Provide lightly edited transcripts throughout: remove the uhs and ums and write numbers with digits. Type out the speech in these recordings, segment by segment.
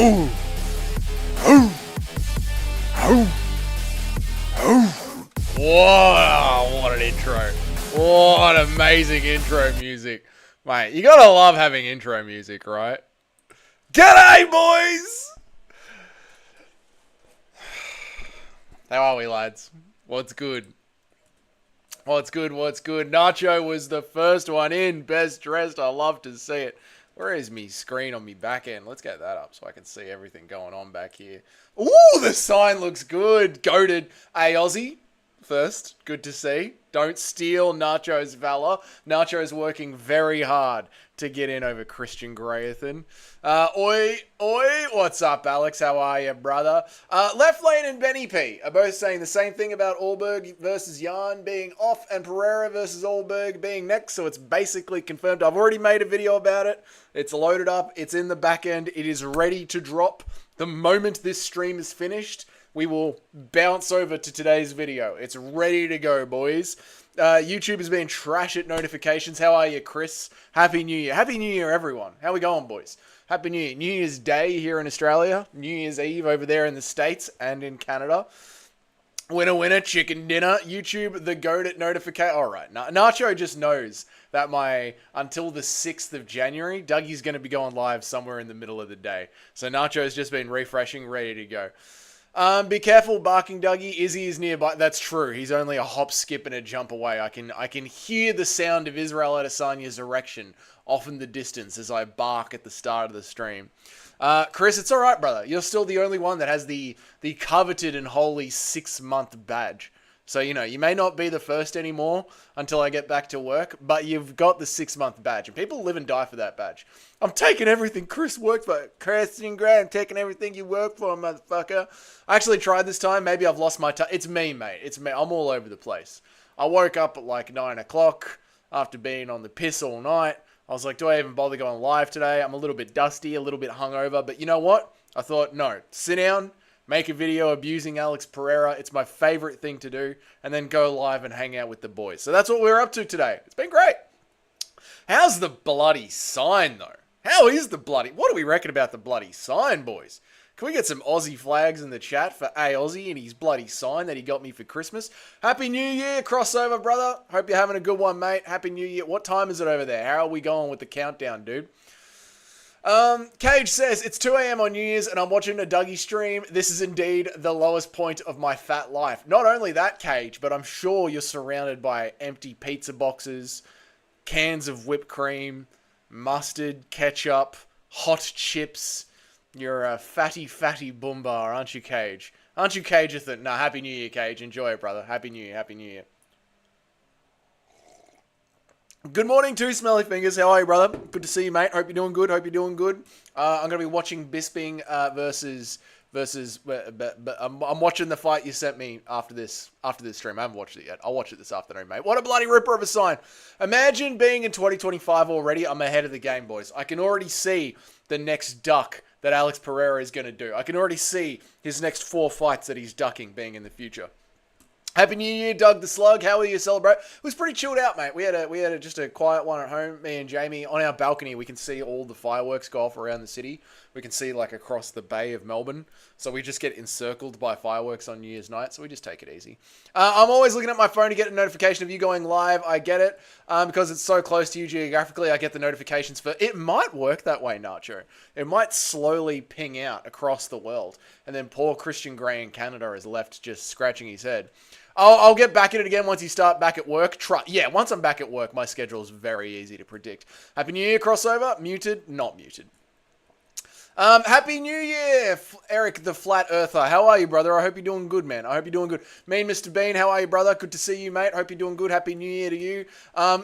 Oh! Oh! Oh! Oh! Wow, what an intro. What amazing intro music. Mate, you gotta love having intro music, right? G'day, boys! How are we, lads? What's good? What's good? What's good? Nacho was the first one in. Best dressed. I love to see it. Where is me screen on me back end? Let's get that up so I can see everything going on back here. Ooh, the sign looks good. Goated. Hey, Aussie. First, good to see. Don't steal Nacho's valor. Nacho's working very hard to get in over Christian Grayathan. Oi, what's up, Alex? How are you, brother? Left Lane and Benny P are both saying the same thing about Allberg versus Yarn being off and Pereira versus Allberg being next, so it's basically confirmed. I've already made a video about it. It's loaded up. It's in the back end. It is ready to drop. The moment this stream is finished, we will bounce over to today's video. It's ready to go, boys. YouTube has been trash at notifications. How are you, Chris? Happy New Year. Happy New Year, everyone. How we going, boys? Happy New Year. New Year's Day here in Australia. New Year's Eve over there in the States and in Canada. Winner, winner, chicken dinner. YouTube, the goat at notification. All right. Nacho just knows that until the 6th of January, Dougie's going to be going live somewhere in the middle of the day. So Nacho's just been refreshing, ready to go. Be careful, barking Dougie. Izzy is nearby. That's true. He's only a hop, skip, and a jump away. I can hear the sound of Israel Adesanya's erection off in the distance as I bark at the start of the stream. Chris, it's all right, brother. You're still the only one that has the coveted and holy 6-month badge. So, you may not be the first anymore until I get back to work, but you've got the 6-month badge. And people live and die for that badge. I'm taking everything Chris worked for. Christian Gray, I'm taking everything you work for, motherfucker. I actually tried this time. Maybe I've lost my touch. It's me, mate. It's me. I'm all over the place. I woke up at like 9 o'clock after being on the piss all night. I was like, do I even bother going live today? I'm a little bit dusty, a little bit hungover. But you know what? I thought, no, sit down. Make a video abusing Alex Pereira. It's my favorite thing to do. And then go live and hang out with the boys. So that's what we're up to today. It's been great. How's the bloody sign, though? How is the bloody... What do we reckon about the bloody sign, boys? Can we get some Aussie flags in the chat for A Aussie and his bloody sign that he got me for Christmas? Happy New Year, crossover, brother. Hope you're having a good one, mate. Happy New Year. What time is it over there? How are we going with the countdown, dude? Cage says, it's 2 a.m. on New Year's and I'm watching a Dougie stream. This is indeed the lowest point of my fat life. Not only that, Cage, but I'm sure you're surrounded by empty pizza boxes, cans of whipped cream, mustard, ketchup, hot chips. You're a fatty boombar, aren't you, Cage? Aren't you, Cage? No, Happy New Year, Cage. Enjoy it, brother. Happy New Year, Happy New Year. Good morning to Smelly Fingers. How are you, brother? Good to see you, mate. Hope you're doing good. Hope you're doing good. I'm going to be watching Bisping versus. I'm watching the fight you sent me after this stream. I haven't watched it yet. I'll watch it this afternoon, mate. What a bloody ripper of a sign. Imagine being in 2025 already. I'm ahead of the game, boys. I can already see the next duck that Alex Pereira is going to do. I can already see his next 4 fights that he's ducking being in the future. Happy New Year, Doug the Slug. How are you celebrate? It was pretty chilled out, mate. We had just a quiet one at home. Me and Jamie on our balcony. We can see all the fireworks go off around the city. We can see like across the Bay of Melbourne. So we just get encircled by fireworks on New Year's night. So we just take it easy. I'm always looking at my phone to get a notification of you going live. I get it because it's so close to you geographically. I get the notifications for it. Might work that way, Nacho. It might slowly ping out across the world, and then poor Christian Gray in Canada is left just scratching his head. I'll get back at it again once you start back at work. Yeah, once I'm back at work, my schedule is very easy to predict. Happy New Year, crossover. Muted, not muted. Happy New Year, Eric the Flat Earther. How are you, brother? I hope you're doing good, man. I hope you're doing good. Me and Mr. Bean, how are you, brother? Good to see you, mate. Hope you're doing good. Happy New Year to you.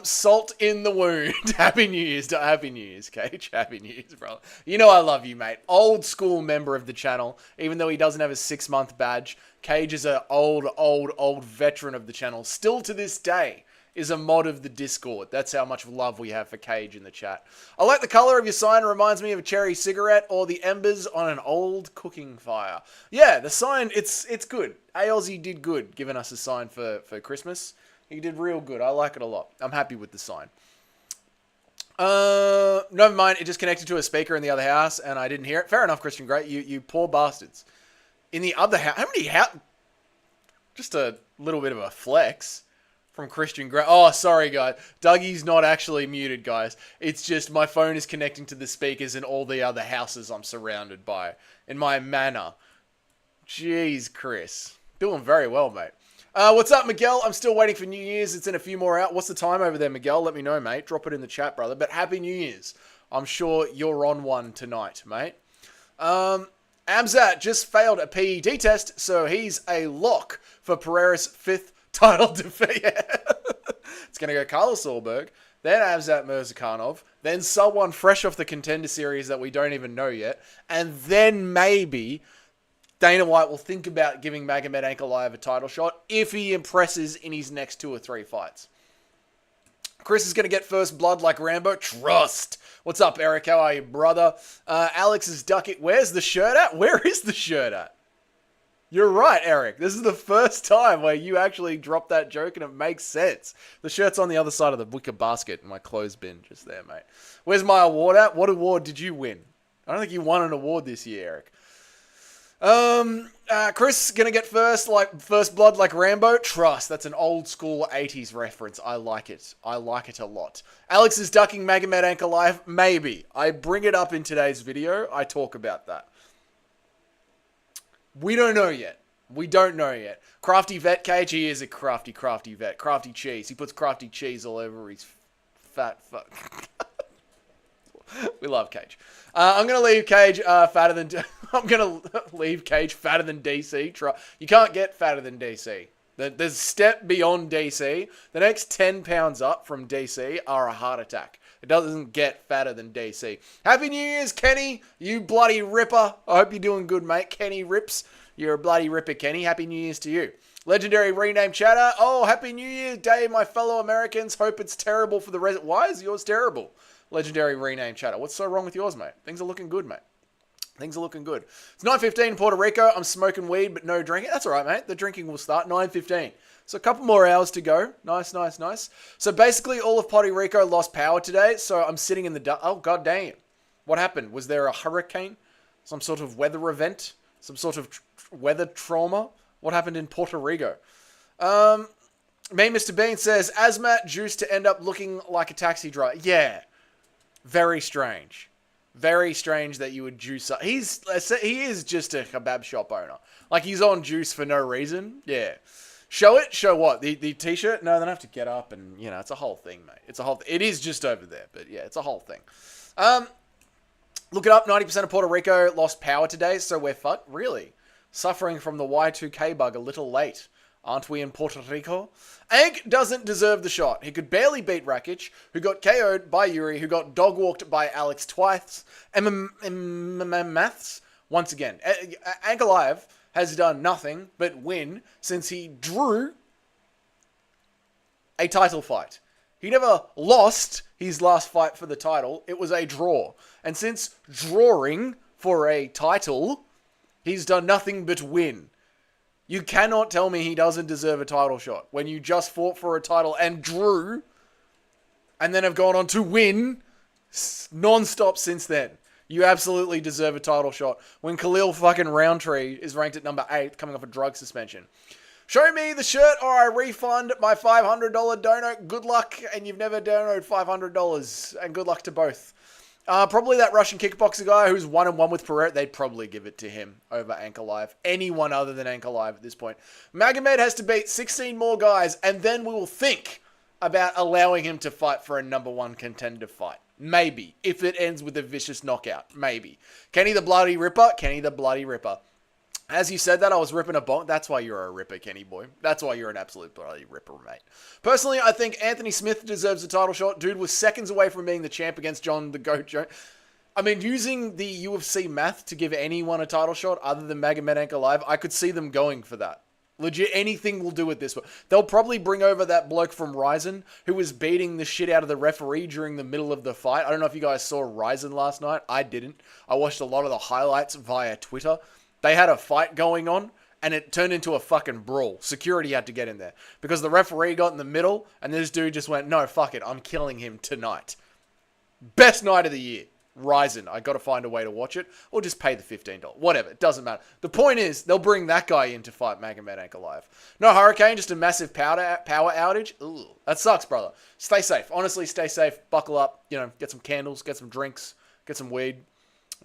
Salt in the wound. Happy New Year's. Happy New Year's, Cage. Happy New Year's, brother. You know I love you, mate. Old school member of the channel, even though he doesn't have a 6-month badge. Cage is an old veteran of the channel. Still to this day is a mod of the Discord. That's how much love we have for Cage in the chat. I like the color of your sign. It reminds me of a cherry cigarette or the embers on an old cooking fire. Yeah, the sign, it's good. Aussie did good giving us a sign for Christmas. He did real good. I like it a lot. I'm happy with the sign. Never mind. It just connected to a speaker in the other house, and I didn't hear it. Fair enough, Christian Grey. You poor bastards. In the other house, how many house? Just a little bit of a flex from Christian Grey. Oh, sorry, guys. Dougie's not actually muted, guys. It's just my phone is connecting to the speakers in all the other houses I'm surrounded by. In my manor. Jeez, Chris. Doing very well, mate. What's up, Miguel? I'm still waiting for New Year's. It's in a few more out. What's the time over there, Miguel? Let me know, mate. Drop it in the chat, brother. But Happy New Year's. I'm sure you're on one tonight, mate. Amzat just failed a PED test, so he's a lock for Pereira's 5th title defeat. It's going to go Carlos Solberg, then Amzat Mirzakhanov, then someone fresh off the Contender Series that we don't even know yet, and then maybe Dana White will think about giving Magomed Ankalaev a title shot if he impresses in his next 2 or 3 fights. Chris is going to get first blood like Rambo. Trust. What's up, Eric? How are you, brother? Alex is ducking. Where's the shirt at? Where is the shirt at? You're right, Eric. This is the first time where you actually dropped that joke and it makes sense. The shirt's on the other side of the wicker basket in my clothes bin just there, mate. Where's my award at? What award did you win? I don't think you won an award this year, Eric. Chris gonna get first blood like Rambo. Trust. That's an old school 80s reference. I like it. I like it a lot. Alex is ducking Magomed Ankalaev. Maybe. I bring it up in today's video. I talk about that. We don't know yet. We don't know yet. Crafty Vet Cage. He is a crafty vet. Crafty cheese. He puts crafty cheese all over his fat fuck. We love Cage. I'm going to leave Cage fatter than... I'm going to leave Cage fatter than DC. You can't get fatter than DC. There's a step beyond DC. The next 10 pounds up from DC are a heart attack. It doesn't get fatter than DC. Happy New Year's, Kenny. You bloody ripper. I hope you're doing good, mate. Kenny Rips. You're a bloody ripper, Kenny. Happy New Year's to you. Legendary rename chatter. Oh, Happy New Year's Day, my fellow Americans. Hope it's terrible for the rest. Why is yours terrible? Legendary rename chatter. What's so wrong with yours, mate? Things are looking good, mate. Things are looking good. It's 9:15 in Puerto Rico. I'm smoking weed, but no drinking. That's all right, mate. The drinking will start 9:15. So a couple more hours to go. Nice, nice, nice. So basically all of Puerto Rico lost power today. So I'm sitting in the... Oh, god damn. What happened? Was there a hurricane? Some sort of weather event? Some sort of weather trauma? What happened in Puerto Rico? Me, Mr. Bean says, Asmat juice to end up looking like a taxi driver. Yeah. Very strange. Very strange that you would juice up. He is just a kebab shop owner. Like, he's on juice for no reason. Yeah. Show it? Show what? The t-shirt? No, then I have to get up and, you know, it's a whole thing, mate. It's a whole... It is just over there, but yeah, it's a whole thing. Look it up. 90% of Puerto Rico lost power today, so we're fucked. Really? Suffering from the Y2K bug a little late. Aren't we in Puerto Rico? Ank doesn't deserve the shot. He could barely beat Rakic, who got KO'd by Yuri, who got dog-walked by Alex twice. Maths, once again. Ankalaev has done nothing but win since he drew a title fight. He never lost his last fight for the title. It was a draw. And since drawing for a title, he's done nothing but win. You cannot tell me he doesn't deserve a title shot when you just fought for a title and drew and then have gone on to win non-stop since then. You absolutely deserve a title shot when Khalil fucking Roundtree is ranked at number 8 coming off a drug suspension. Show me the shirt or I refund my $500 donut. Good luck, and you've never donated $500, and good luck to both. Probably that Russian kickboxer guy who's 1-1 with Pereira. They'd probably give it to him over Ankalaev. Anyone other than Ankalaev at this point. Magomed has to beat 16 more guys, and then we will think about allowing him to fight for a number 1 contender fight. Maybe. If it ends with a vicious knockout. Maybe. Kenny the Bloody Ripper. Kenny the Bloody Ripper. As you said that, I was ripping a bonk. That's why you're a ripper, Kenny boy. That's why you're an absolute bloody ripper, mate. Personally, I think Anthony Smith deserves a title shot. Dude was seconds away from being the champ against John the Goat Jones. I mean, using the UFC math to give anyone a title shot other than Magomed Ankalaev, I could see them going for that. Legit, anything will do with this one. They'll probably bring over that bloke from Ryzen who was beating the shit out of the referee during the middle of the fight. I don't know if you guys saw Ryzen last night. I didn't. I watched a lot of the highlights via Twitter. They had a fight going on, and it turned into a fucking brawl. Security had to get in there. Because the referee got in the middle, and this dude just went, no, fuck it, I'm killing him tonight. Best night of the year. Ryzen. I got to find a way to watch it, or just pay the $15. Whatever, it doesn't matter. The point is, they'll bring that guy in to fight Magomed Ankalaev. No hurricane, just a massive power outage. Ooh, that sucks, brother. Stay safe. Honestly, stay safe. Buckle up. You know, get some candles, get some drinks, get some weed,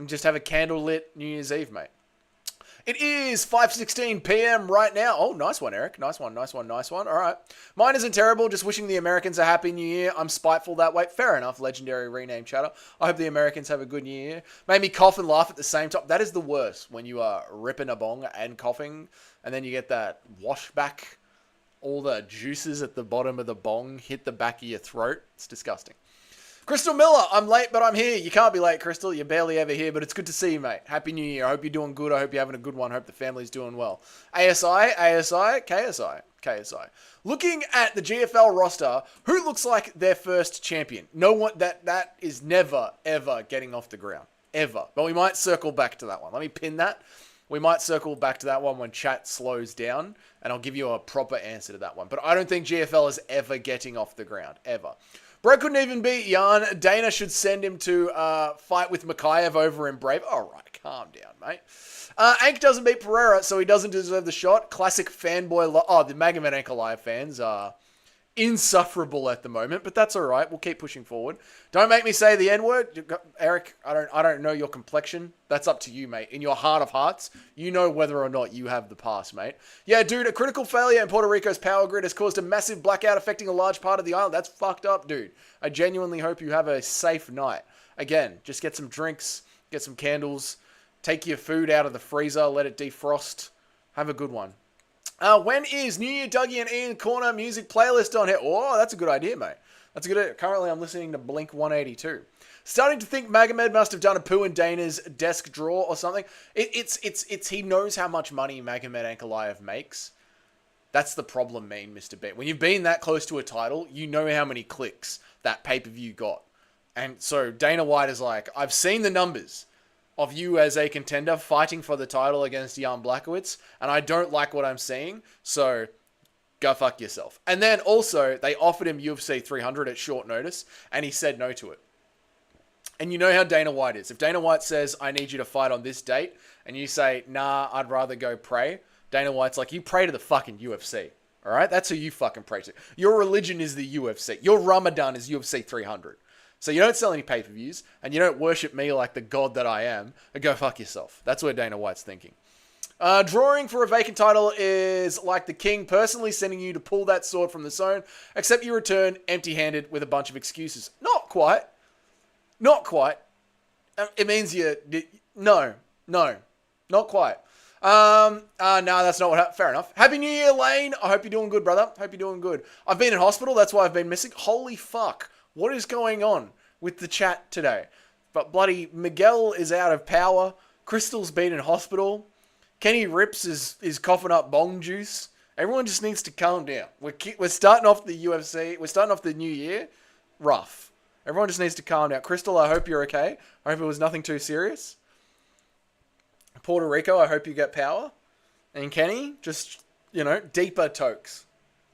and just have a candle lit New Year's Eve, mate. It is 5:16 p.m. right now. Oh, nice one, Eric. Nice one, nice one, nice one. All right. Mine isn't terrible. Just wishing the Americans a happy new year. I'm spiteful that way. Fair enough, legendary rename chatter. I hope the Americans have a good new year. Made me cough and laugh at the same time. That is the worst, when you are ripping a bong and coughing, and then you get that wash back. All the juices at the bottom of the bong hit the back of your throat. It's disgusting. Crystal Miller, I'm late, but I'm here. You can't be late, Crystal. You're barely ever here, but it's good to see you, mate. Happy New Year. I hope you're doing good. I hope you're having a good one. I hope the family's doing well. ASI, KSI. Looking at the GFL roster, who looks like their first champion? No one. That is never, ever getting off the ground. Ever. But we might circle back to that one. Let me pin that. We might circle back to that one when chat slows down, and I'll give you a proper answer to that one. But I don't think GFL is ever getting off the ground. Ever. Bro couldn't even beat Jan. Dana should send him to fight with Makayev over in Brave. All right, calm down, mate. Ank doesn't beat Pereira, so he doesn't deserve the shot. Classic fanboy. The Magomed Ankalaev fans are insufferable at the moment, but that's all right. We'll keep pushing forward. Don't make me say the N-word. Eric, I don't know your complexion. That's up to you, mate. In your heart of hearts, you know whether or not you have the pass, mate. Yeah, dude, a critical failure in Puerto Rico's power grid has caused a massive blackout affecting a large part of the island. That's fucked up, dude. I genuinely hope you have a safe night. Again, just get some drinks, get some candles, take your food out of the freezer, let it defrost. Have a good one. When is New Year Dougie and Ian Corner music playlist on here? Oh, that's a good idea, mate. That's a good idea. Currently, I'm listening to Blink 182. Starting to think Magomed must have done a poo in Dana's desk drawer or something. It's he knows how much money Magomed Ankalaev makes. That's the problem, man, Mr. B. When you've been that close to a title, you know how many clicks that pay-per-view got. And so Dana White is like, I've seen the numbers of you as a contender fighting for the title against Jan Blachowicz, and I don't like what I'm seeing, so go fuck yourself. And then also, they offered him UFC 300 at short notice, and he said no to it. And you know how Dana White is. If Dana White says, I need you to fight on this date, and you say, nah, I'd rather go pray, Dana White's like, you pray to the fucking UFC. Alright? That's who you fucking pray to. Your religion is the UFC. Your Ramadan is UFC 300. So you don't sell any pay-per-views, and you don't worship me like the god that I am, and go fuck yourself. That's where Dana White's thinking. Drawing for a vacant title is like the king personally sending you to pull that sword from the zone, except you return empty-handed with a bunch of excuses. Not quite. Not quite. It means no, not quite. No, that's not what happened. Fair enough. Happy New Year, Lane. I hope you're doing good, brother. Hope you're doing good. I've been in hospital. That's why I've been missing. Holy fuck. What is going on with the chat today? But bloody Miguel is out of power. Crystal's been in hospital. Kenny Rips is coughing up bong juice. Everyone just needs to calm down. We're starting off the UFC. We're starting off the new year rough. Everyone just needs to calm down. Crystal, I hope you're okay. I hope it was nothing too serious. Puerto Rico, I hope you get power. And Kenny, just, deeper tokes.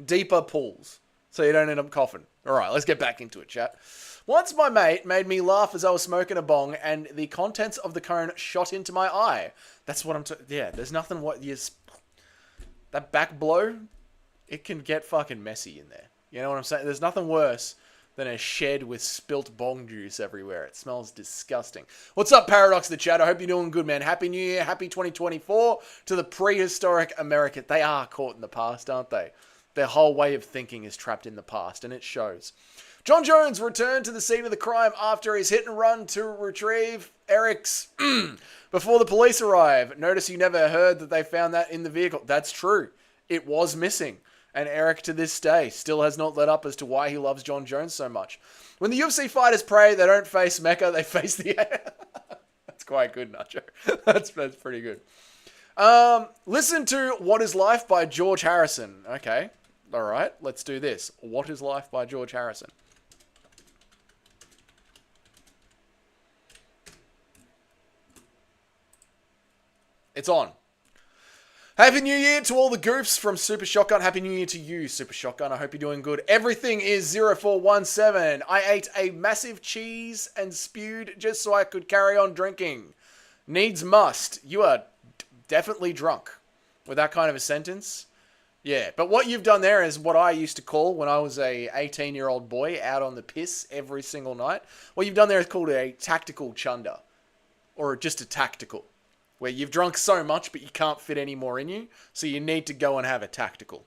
Deeper pulls. So you don't end up coughing. Alright, let's get back into it, chat. Once my mate made me laugh as I was smoking a bong and the contents of the cone shot into my eye. That's what I'm yeah, there's nothing that back blow, it can get fucking messy in there. You know what I'm saying? There's nothing worse than a shed with spilt bong juice everywhere. It smells disgusting. What's up, Paradox the chat? I hope you're doing good, man. Happy New Year. Happy 2024 to the prehistoric America. They are caught in the past, aren't they? Their whole way of thinking is trapped in the past, and it shows. John Jones returned to the scene of the crime after his hit and run to retrieve Eric's before the police arrive. Notice you never heard that they found that in the vehicle. That's true. It was missing. And Eric, to this day, still has not let up as to why he loves John Jones so much. When the UFC fighters pray, they don't face Mecca, they face the air. That's quite good, Nacho. That's pretty good. Listen to What is Life by George Harrison. Okay. All right. Let's do this. What is Life by George Harrison. It's on. Happy New Year to all the goofs from Super Shotgun. Happy New Year to you, Super Shotgun. I hope you're doing good. Everything is 0417. I ate a massive cheese and spewed just so I could carry on drinking. Needs must. You are definitely drunk with that kind of a sentence. Yeah, but what you've done there is what I used to call when I was a 18-year-old boy out on the piss every single night. What you've done there is called a tactical chunder. Or just a tactical. Where you've drunk so much, but you can't fit any more in you, so you need to go and have a tactical.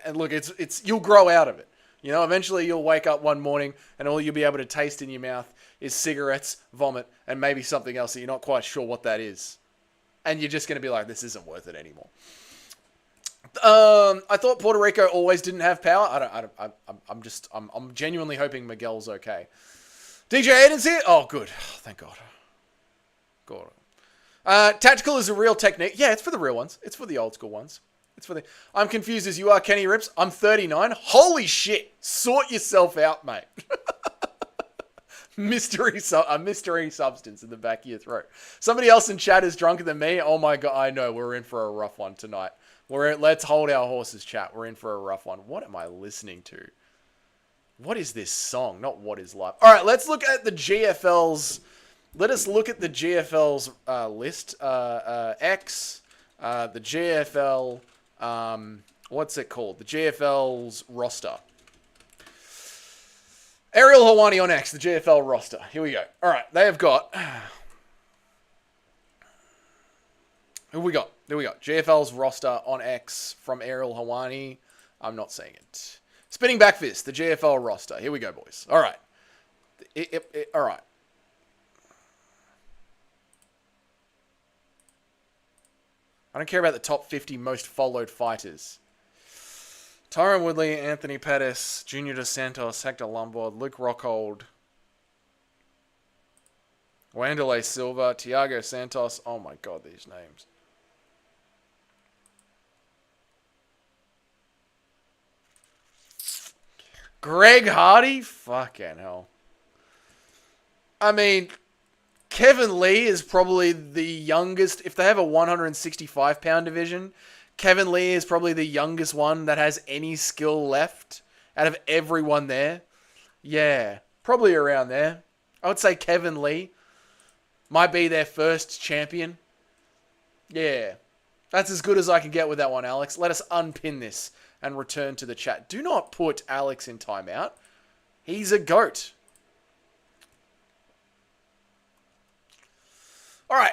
And look, it's you'll grow out of it. You know, eventually you'll wake up one morning and all you'll be able to taste in your mouth is cigarettes, vomit, and maybe something else that you're not quite sure what that is. And you're just going to be like, this isn't worth it anymore. I thought Puerto Rico always didn't have power. I'm genuinely hoping Miguel's okay. DJ Aiden's here. Oh, good. Oh, thank God. God. Tactical is a real technique. Yeah, it's for the real ones. It's for the old school ones. I'm confused as you are, Kenny Rips. I'm 39. Holy shit. Sort yourself out, mate. mystery substance in the back of your throat. Somebody else in chat is drunker than me. Oh my God. I know. We're in for a rough one tonight. Let's hold our horses, chat. We're in for a rough one. What am I listening to? What is this song? Not what is life. All right, let's look at the GFL's... Let us look at the GFL's list. X, the GFL, what's it called? The GFL's roster. Ariel Hawani on X, the GFL roster. Here we go. All right, they have got... Who we got? There we go. GFL's roster on X from Ariel Hawani. I'm not saying it. Spinning back fist, the GFL roster. Here we go, boys. All right. All right. I don't care about the top 50 most followed fighters. Tyron Woodley, Anthony Pettis, Junior Dos Santos, Hector Lombard, Luke Rockhold, Wanderlei Silva, Thiago Santos. Oh my God, these names. Greg Hardy? Fucking hell. I mean... Kevin Lee is probably the youngest. If they have a 165-pound division, Kevin Lee is probably the youngest one that has any skill left out of everyone there. Yeah, probably around there. I would say Kevin Lee might be their first champion. Yeah, that's as good as I can get with that one, Alex. Let us unpin this and return to the chat. Do not put Alex in timeout. He's a GOAT. All right.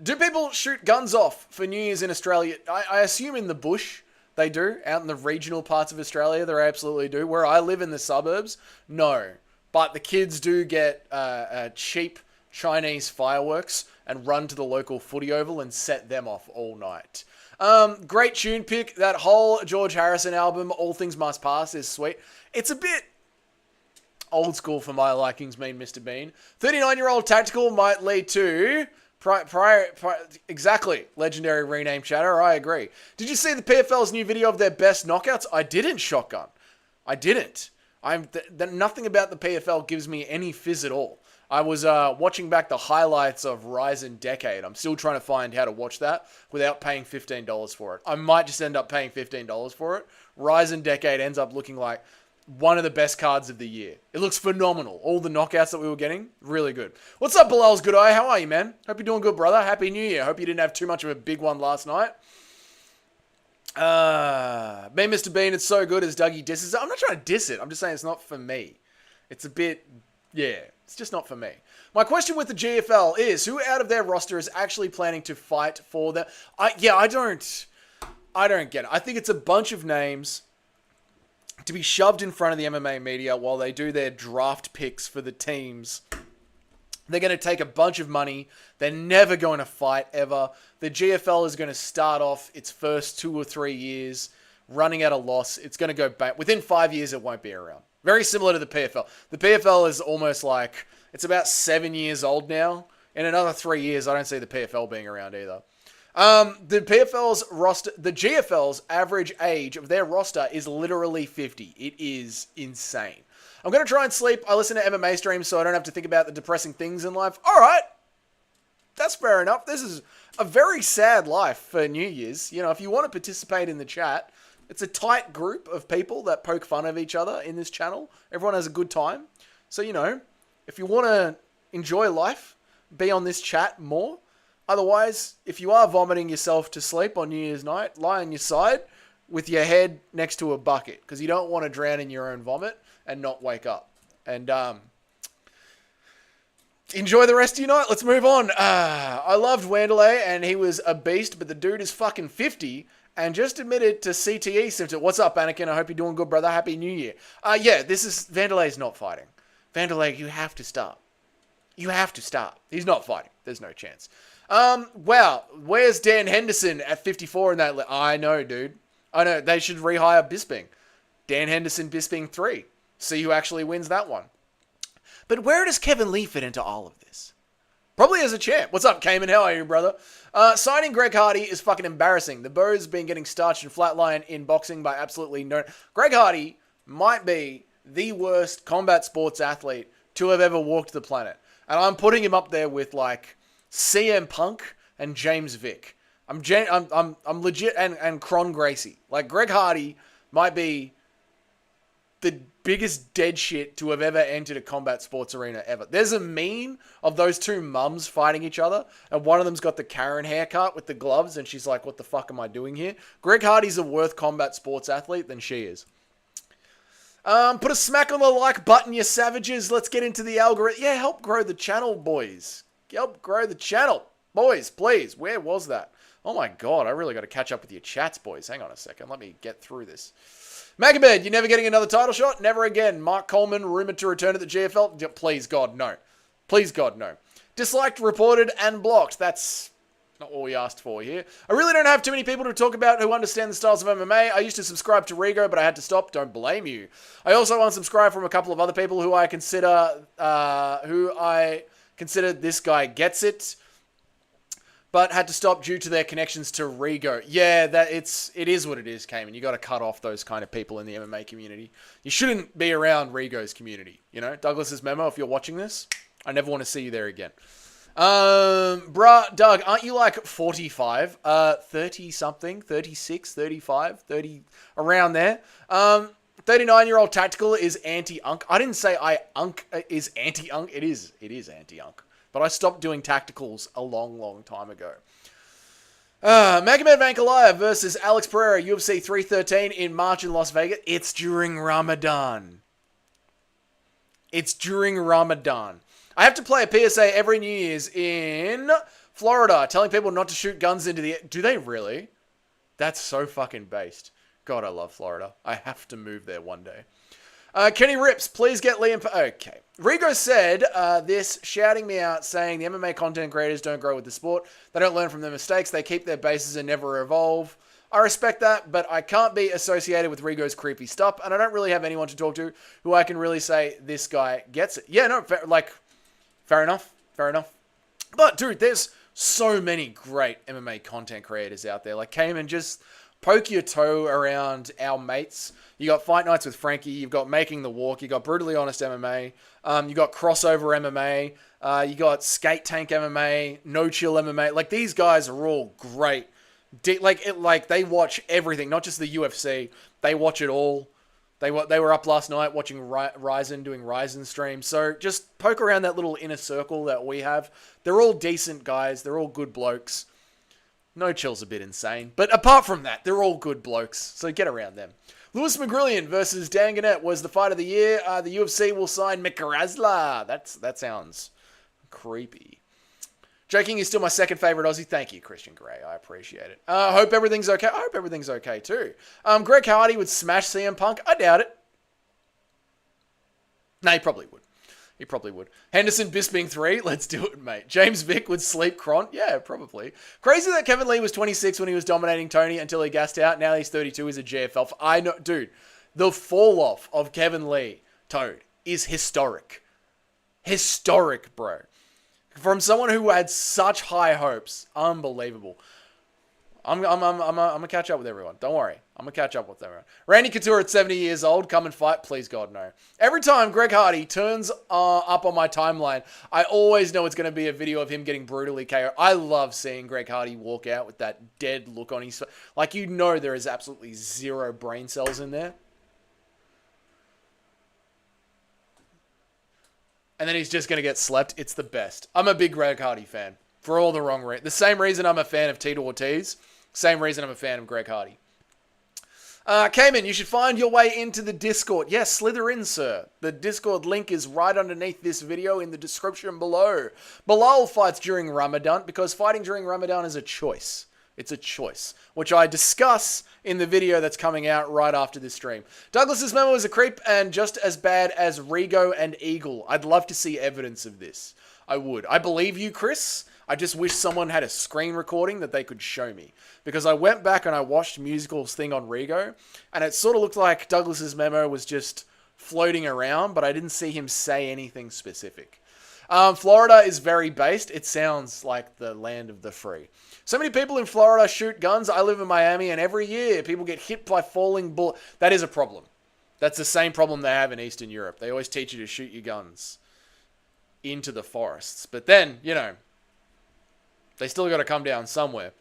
Do people shoot guns off for New Year's in Australia? I assume in the bush they do. Out in the regional parts of Australia, they absolutely do. Where I live in the suburbs, no. But the kids do get cheap Chinese fireworks and run to the local footy oval and set them off all night. Great tune pick. That whole George Harrison album, All Things Must Pass, is sweet. It's a bit... old school for my likings, mean Mr. Bean. 39-year-old tactical might lead to... exactly. Legendary rename chatter. I agree. Did you see the PFL's new video of their best knockouts? I didn't, Shotgun. I didn't. Nothing about the PFL gives me any fizz at all. I was watching back the highlights of Rise and Decade. I'm still trying to find how to watch that without paying $15 for it. I might just end up paying $15 for it. Rise and Decade ends up looking like one of the best cards of the year. It looks phenomenal. All the knockouts that we were getting, really good. What's up, Bilal's good eye? How are you, man? Hope you're doing good, brother. Happy New Year. Hope you didn't have too much of a big one last night. Me, Mr. Bean, it's so good as Dougie disses it. I'm not trying to diss it. I'm just saying it's not for me. It's a bit, yeah, it's just not for me. My question with the GFL is, who out of their roster is actually planning to fight for the... I don't get it. I think it's a bunch of names to be shoved in front of the MMA media while they do their draft picks for the teams. They're going to take a bunch of money. They're never going to fight ever. The GFL is going to start off its first 2 or 3 years running at a loss. It's going to go back. Within 5 years, it won't be around. Very similar to the PFL. The PFL is almost like, it's about 7 years old now. In another 3 years, I don't see the PFL being around either. The PFL's roster, the GFL's average age of their roster is literally 50. It is insane. I'm going to try and sleep. I listen to MMA streams so I don't have to think about the depressing things in life. All right. that's fair enough. This is a very sad life for New Year's. You know, if you want to participate in the chat, it's a tight group of people that poke fun of each other in this channel. Everyone has a good time. So, you know, if you want to enjoy life, be on this chat more. Otherwise, if you are vomiting yourself to sleep on New Year's night, lie on your side with your head next to a bucket, because you don't want to drown in your own vomit and not wake up. And enjoy the rest of your night. Let's move on. I loved Wanderlei, and he was a beast, but the dude is fucking 50 and just admitted to CTE symptoms. What's up, Anakin? I hope you're doing good, brother. Happy New Year. Yeah, Wanderlei's not fighting. Wanderlei, you have to stop. You have to stop. He's not fighting. There's no chance. Wow. Where's Dan Henderson at 54 in that? I know, dude. I know. They should rehire Bisping. Dan Henderson, Bisping 3. See who actually wins that one. But where does Kevin Lee fit into all of this? Probably as a champ. What's up, Cayman? How are you, brother? Signing Greg Hardy is fucking embarrassing. The Bo's been getting starched and flatlined in boxing by absolutely no... Greg Hardy might be the worst combat sports athlete to have ever walked the planet. And I'm putting him up there with, like, CM Punk and James Vick. I'm legit, and Cron Gracie. Like, Greg Hardy might be the biggest dead shit to have ever entered a combat sports arena ever. There's a meme of those two mums fighting each other, and one of them's got the Karen haircut with the gloves, and she's like, what the fuck am I doing here? Greg Hardy's a worse combat sports athlete than she is. Put a smack on the like button, you savages. Let's get into the algorithm. Yeah, help grow the channel, boys. Help grow the channel. Boys, please. Where was that? Oh my god, I really got to catch up with your chats, boys. Hang on a second. Let me get through this. Magomed, you're never getting another title shot? Never again. Mark Coleman, rumored to return to the GFL? Please, God, no. Please, God, no. Disliked, reported, and blocked. That's not what we asked for here. I really don't have too many people to talk about who understand the styles of MMA. I used to subscribe to Rigo, but I had to stop. Don't blame you. I also unsubscribed from a couple of other people who I consider this guy gets it, but had to stop due to their connections to Rigo. Yeah, it is what it is, Cayman. You got to cut off those kind of people in the MMA community. You shouldn't be around Rigo's community. You know, Douglas's memo. If you're watching this, I never want to see you there again. Bruh, Doug, aren't you like 45? 30 something, 36, 35, 30, around there. 39-year-old Tactical is anti-unk. I didn't say unk is anti-unk. It is anti-unk. But I stopped doing tacticals a long, long time ago. Magomed Ankalaev versus Alex Pereira, UFC 313 in March in Las Vegas. It's during Ramadan. I have to play a PSA every New Year's in Florida, telling people not to shoot guns into the air. Do they really? That's so fucking based. God, I love Florida. I have to move there one day. Kenny Rips, please get Liam... Okay. Rigo said this, shouting me out, saying the MMA content creators don't grow with the sport. They don't learn from their mistakes. They keep their bases and never evolve. I respect that, but I can't be associated with Rigo's creepy stuff, and I don't really have anyone to talk to who I can really say, this guy gets it. Yeah, no, fair enough. But, dude, there's so many great MMA content creators out there. Like, Cayman, just poke your toe around our mates. You got Fight Nights with Frankie. You've got Making the Walk. You got Brutally Honest MMA. You got Crossover MMA. You got Skate Tank MMA. No Chill MMA. Like, these guys are all great. They watch everything, not just the UFC. They watch it all. They were up last night watching Ryzen, doing Ryzen streams. So just poke around that little inner circle that we have. They're all decent guys. They're all good blokes. No Chill's a bit insane. But apart from that, they're all good blokes. So get around them. Lewis McGrillion versus Dan Gannett was the fight of the year. The UFC will sign Mikarazla. That sounds creepy. Joking is still my second favorite Aussie. Thank you, Christian Gray. I appreciate it. Hope everything's okay. I hope everything's okay too. Greg Hardy would smash CM Punk. I doubt it. No, he probably would. Henderson Bisping 3. Let's do it, mate. James Vick would sleep Cron. Yeah, probably. Crazy that Kevin Lee was 26 when he was dominating Tony until he gassed out. Now he's 32 as a GFL. I know, dude. The fall off of Kevin Lee, Toad, is historic. Historic, bro. From someone who had such high hopes. Unbelievable. I'm gonna catch up with everyone. Don't worry. I'm gonna catch up with everyone. Randy Couture at 70 years old. Come and fight, please God, no. Every time Greg Hardy turns up on my timeline, I always know it's gonna be a video of him getting brutally KO. I love seeing Greg Hardy walk out with that dead look on his face. Like, you know, there is absolutely zero brain cells in there. And then he's just gonna get slept. It's the best. I'm a big Greg Hardy fan for all the wrong reasons. The same reason I'm a fan of Tito Ortiz. Same reason I'm a fan of Greg Hardy. Cayman, you should find your way into the Discord. Yes, slither in, sir. The Discord link is right underneath this video in the description below. Bilal fights during Ramadan because fighting during Ramadan is a choice. It's a choice, which I discuss in the video that's coming out right after this stream. Douglas's memo is a creep and just as bad as Rigo and Eagle. I'd love to see evidence of this. I would. I believe you, Chris. I just wish someone had a screen recording that they could show me. Because I went back and I watched Musical's thing on Rigo, and it sort of looked like Douglas's memo was just floating around, but I didn't see him say anything specific. Florida is very based. It sounds like the land of the free. So many people in Florida shoot guns. I live in Miami, and every year people get hit by falling bullets. That is a problem. That's the same problem they have in Eastern Europe. They always teach you to shoot your guns into the forests. But then, you know, they still got to come down somewhere.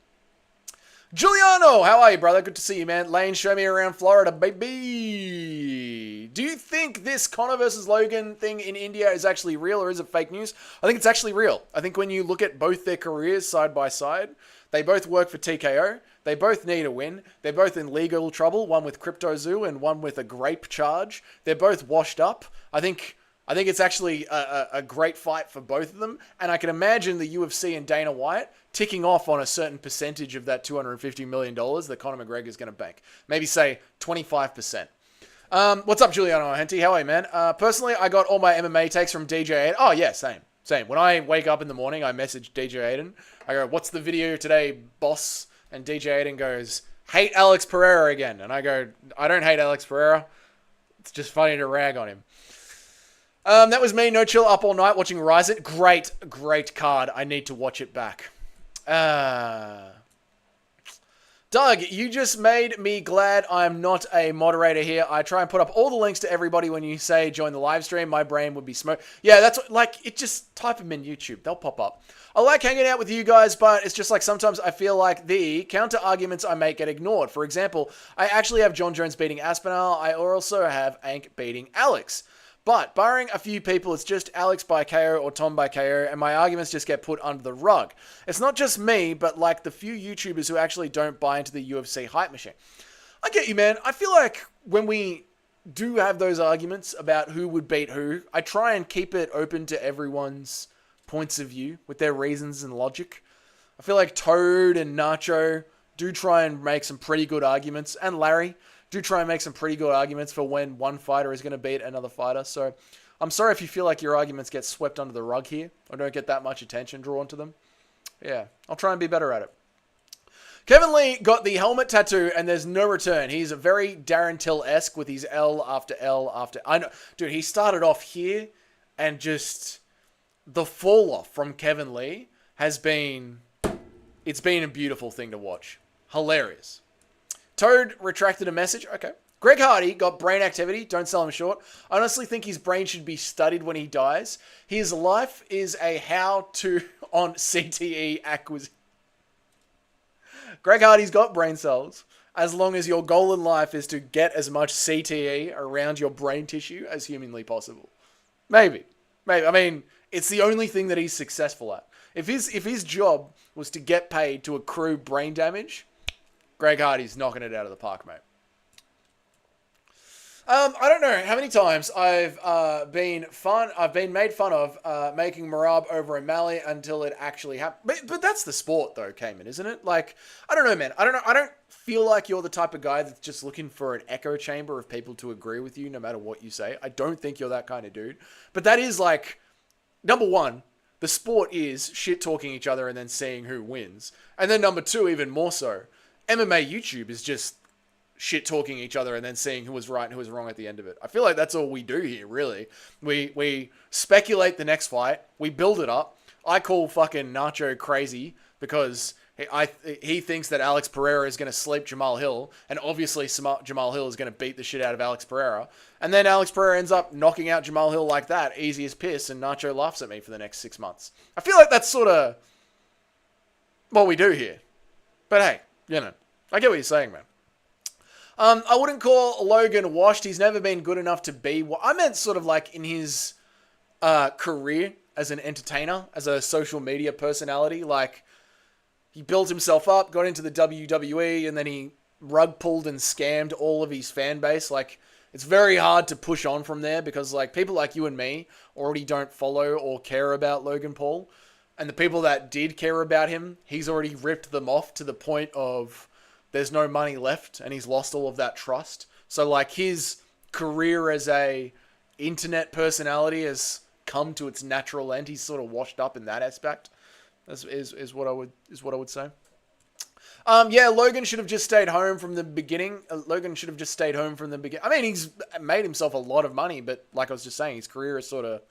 Giuliano, how are you, brother? Good to see you, man. Lane, show me around Florida, baby. Do you think this Conor versus Logan thing in India is actually real, or is it fake news? I think it's actually real. I think when you look at both their careers side by side, they both work for TKO. They both need a win. They're both in legal trouble, one with CryptoZoo and one with a grape charge. They're both washed up. I think it's actually a great fight for both of them. And I can imagine the UFC and Dana White ticking off on a certain percentage of that $250 million that Conor McGregor is going to bank. Maybe say 25%. What's up, Giuliano Henty? How are you, man? Personally, I got all my MMA takes from DJ Aiden. Oh, yeah, same. When I wake up in the morning, I message DJ Aiden. I go, what's the video today, boss? And DJ Aiden goes, hate Alex Pereira again. And I go, I don't hate Alex Pereira. It's just funny to rag on him. That was me, no chill, up all night watching Rise It. Great card. I need to watch it back. Doug, you just made me glad I'm not a moderator here. I try and put up all the links to everybody when you say join the live stream. My brain would be smoked. Yeah, that's what, like, it just type them in YouTube. They'll pop up. I like hanging out with you guys, but it's just like sometimes I feel like the counter arguments I make get ignored. For example, I actually have John Jones beating Aspinall. I also have Ank beating Alex. But barring a few people, it's just Alex by KO or Tom by KO, and my arguments just get put under the rug. It's not just me, but like the few YouTubers who actually don't buy into the UFC hype machine. I get you, man. I feel like when we do have those arguments about who would beat who, I try and keep it open to everyone's points of view with their reasons and logic. I feel like Toad and Nacho do try and make some pretty good arguments, and Larry do try and make some pretty good arguments for when one fighter is going to beat another fighter. So I'm sorry if you feel like your arguments get swept under the rug here or don't get that much attention drawn to them. Yeah, I'll try and be better at it. Kevin Lee got the helmet tattoo and there's no return. He's very Darren Till-esque with his L after L after... I know, dude, he started off here and just... The fall off from Kevin Lee has been... It's been a beautiful thing to watch. Hilarious. Toad retracted a message. Okay. Greg Hardy got brain activity. Don't sell him short. I honestly think his brain should be studied when he dies. His life is a how-to on CTE acquisition. Greg Hardy's got brain cells. As long as your goal in life is to get as much CTE around your brain tissue as humanly possible. Maybe. I mean, it's the only thing that he's successful at. If his job was to get paid to accrue brain damage... Greg Hardy's knocking it out of the park, mate. I don't know how many times I've been made fun of making Marab over O'Malley until it actually happened. But that's the sport, though, Cayman, isn't it? Like, I don't know, man. I don't feel like you're the type of guy that's just looking for an echo chamber of people to agree with you no matter what you say. I don't think you're that kind of dude. But that is like, number one, the sport is shit-talking each other and then seeing who wins. And then number two, even more so, MMA YouTube is just shit-talking each other and then seeing who was right and who was wrong at the end of it. I feel like that's all we do here, really. We speculate the next fight. We build it up. I call fucking Nacho crazy because He thinks that Alex Pereira is going to sleep Jamal Hill, and obviously Jamal Hill is going to beat the shit out of Alex Pereira. And then Alex Pereira ends up knocking out Jamal Hill like that, easy as piss, and Nacho laughs at me for the next 6 months. I feel like that's sort of what we do here. But hey, I get what you're saying, man. I wouldn't call Logan washed. He's never been good enough to be... I meant sort of like in his career as an entertainer, as a social media personality. Like, he built himself up, got into the WWE, and then he rug pulled and scammed all of his fan base. Like, it's very hard to push on from there because, like, people like you and me already don't follow or care about Logan Paul. And the people that did care about him, he's already ripped them off to the point of there's no money left and he's lost all of that trust. So, like, his career as a internet personality has come to its natural end. He's sort of washed up in that aspect. Is what I would say. Yeah, Logan should have just stayed home from the beginning. I mean, he's made himself a lot of money, but like I was just saying, his career is sort of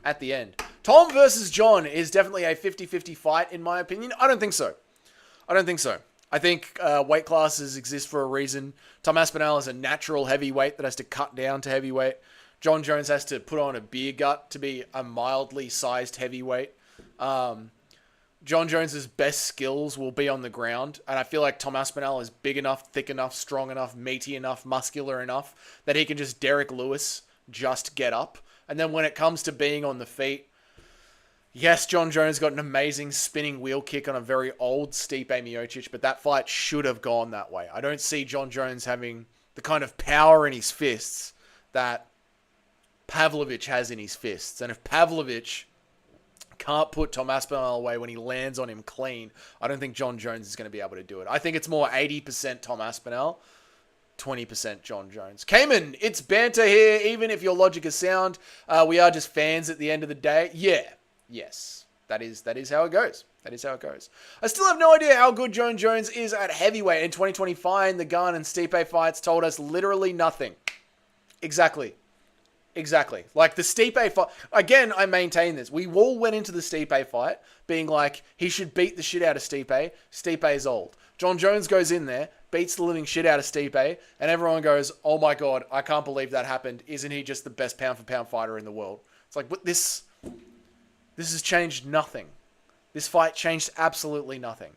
at the end. Tom versus John is definitely a 50-50 fight, in my opinion. I don't think so. I think weight classes exist for a reason. Tom Aspinall is a natural heavyweight that has to cut down to heavyweight. John Jones has to put on a beer gut to be a mildly sized heavyweight. John Jones's best skills will be on the ground, and I feel like Tom Aspinall is big enough, thick enough, strong enough, meaty enough, muscular enough that he can just Derek Lewis just get up. And then when it comes to being on the feet, yes, John Jones got an amazing spinning wheel kick on a very old Stipe Miocic, but that fight should have gone that way. I don't see John Jones having the kind of power in his fists that Pavlovich has in his fists. And if Pavlovich can't put Tom Aspinall away when he lands on him clean, I don't think John Jones is going to be able to do it. I think it's more 80% Tom Aspinall, 20% John Jones. Cayman, it's banter here, even if your logic is sound. We are just fans at the end of the day. Yeah. Yes. That is how it goes. I still have no idea how good John Jones is at heavyweight. In 2025, the Gunn and Stipe fights told us literally nothing. Exactly. Like the Stipe fight, again, I maintain this. We all went into the Stipe fight being like, he should beat the shit out of Stipe. Stipe is old. John Jones goes in there, beats the living shit out of Stipe, and everyone goes, oh my God, I can't believe that happened. Isn't he just the best pound for pound fighter in the world? It's like, what this has changed nothing. This fight changed absolutely nothing.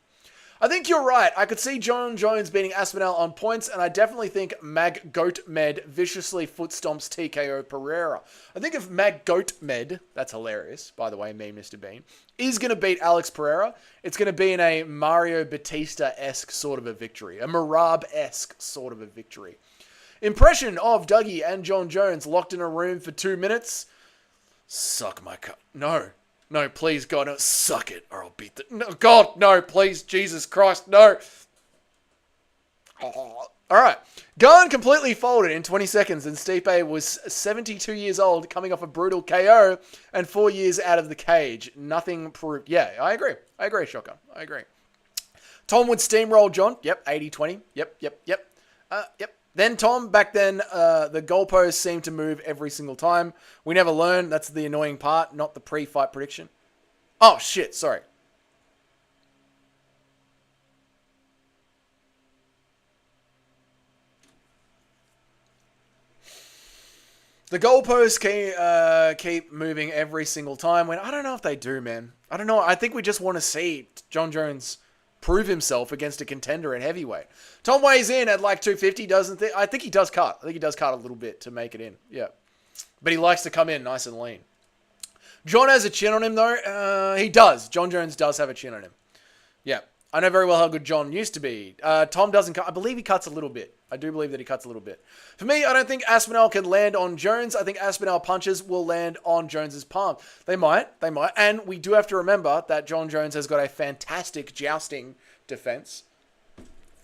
I think you're right. I could see John Jones beating Aspinall on points, and I definitely think Mag Goat Med viciously foot stomps TKO Pereira. I think if Mag Goat Med, that's hilarious, by the way, me, Mr. Bean, is going to beat Alex Pereira, it's going to be in a Mario Batista-esque sort of a victory. A Marab-esque sort of a victory. Impression of Dougie and John Jones locked in a room for 2 minutes. Suck my cup. No, please, God, no, suck it, or I'll beat the... No, God, no, please, Jesus Christ, no. Oh. All right. Gunn completely folded in 20 seconds, and Stipe was 72 years old, coming off a brutal KO, and 4 years out of the cage. Nothing proved... Yeah, I agree, Shotgun. I agree. Tom would steamroll John. Yep, 80-20. Yep. Then Tom, back then, the goalposts seemed to move every single time. We never learned. That's the annoying part, not the pre-fight prediction. Oh, shit, sorry. The goalposts keep moving every single time. When I don't know if they do, man. I don't know. I think we just want to see John Jones prove himself against a contender at heavyweight. Tom weighs in at like 250, doesn't think? I think he does cut. I think he does cut a little bit to make it in. Yeah. But he likes to come in nice and lean. John has a chin on him, though. He does. John Jones does have a chin on him. Yeah. I know very well how good John used to be. Tom doesn't cut. I believe he cuts a little bit. I do believe that he cuts a little bit. For me, I don't think Aspinall can land on Jones. I think Aspinall punches will land on Jones's palm. They might. And we do have to remember that John Jones has got a fantastic jousting defense.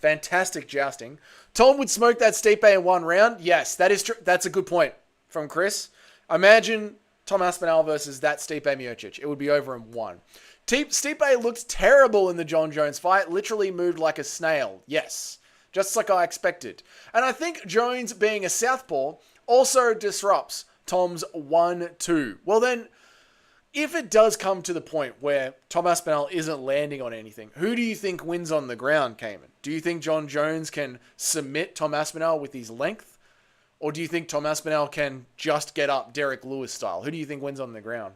Fantastic jousting. Tom would smoke that Stipe in 1 round. Yes, that is true. That's a good point from Chris. Imagine Tom Aspinall versus that Stipe Miocic. It would be over in 1. Stipe looked terrible in the John Jones fight. Literally moved like a snail. Yes. Just like I expected. And I think Jones being a southpaw also disrupts Tom's 1-2. Well then, if it does come to the point where Tom Aspinall isn't landing on anything, who do you think wins on the ground, Cayman? Do you think John Jones can submit Tom Aspinall with his length? Or do you think Tom Aspinall can just get up Derek Lewis style? Who do you think wins on the ground?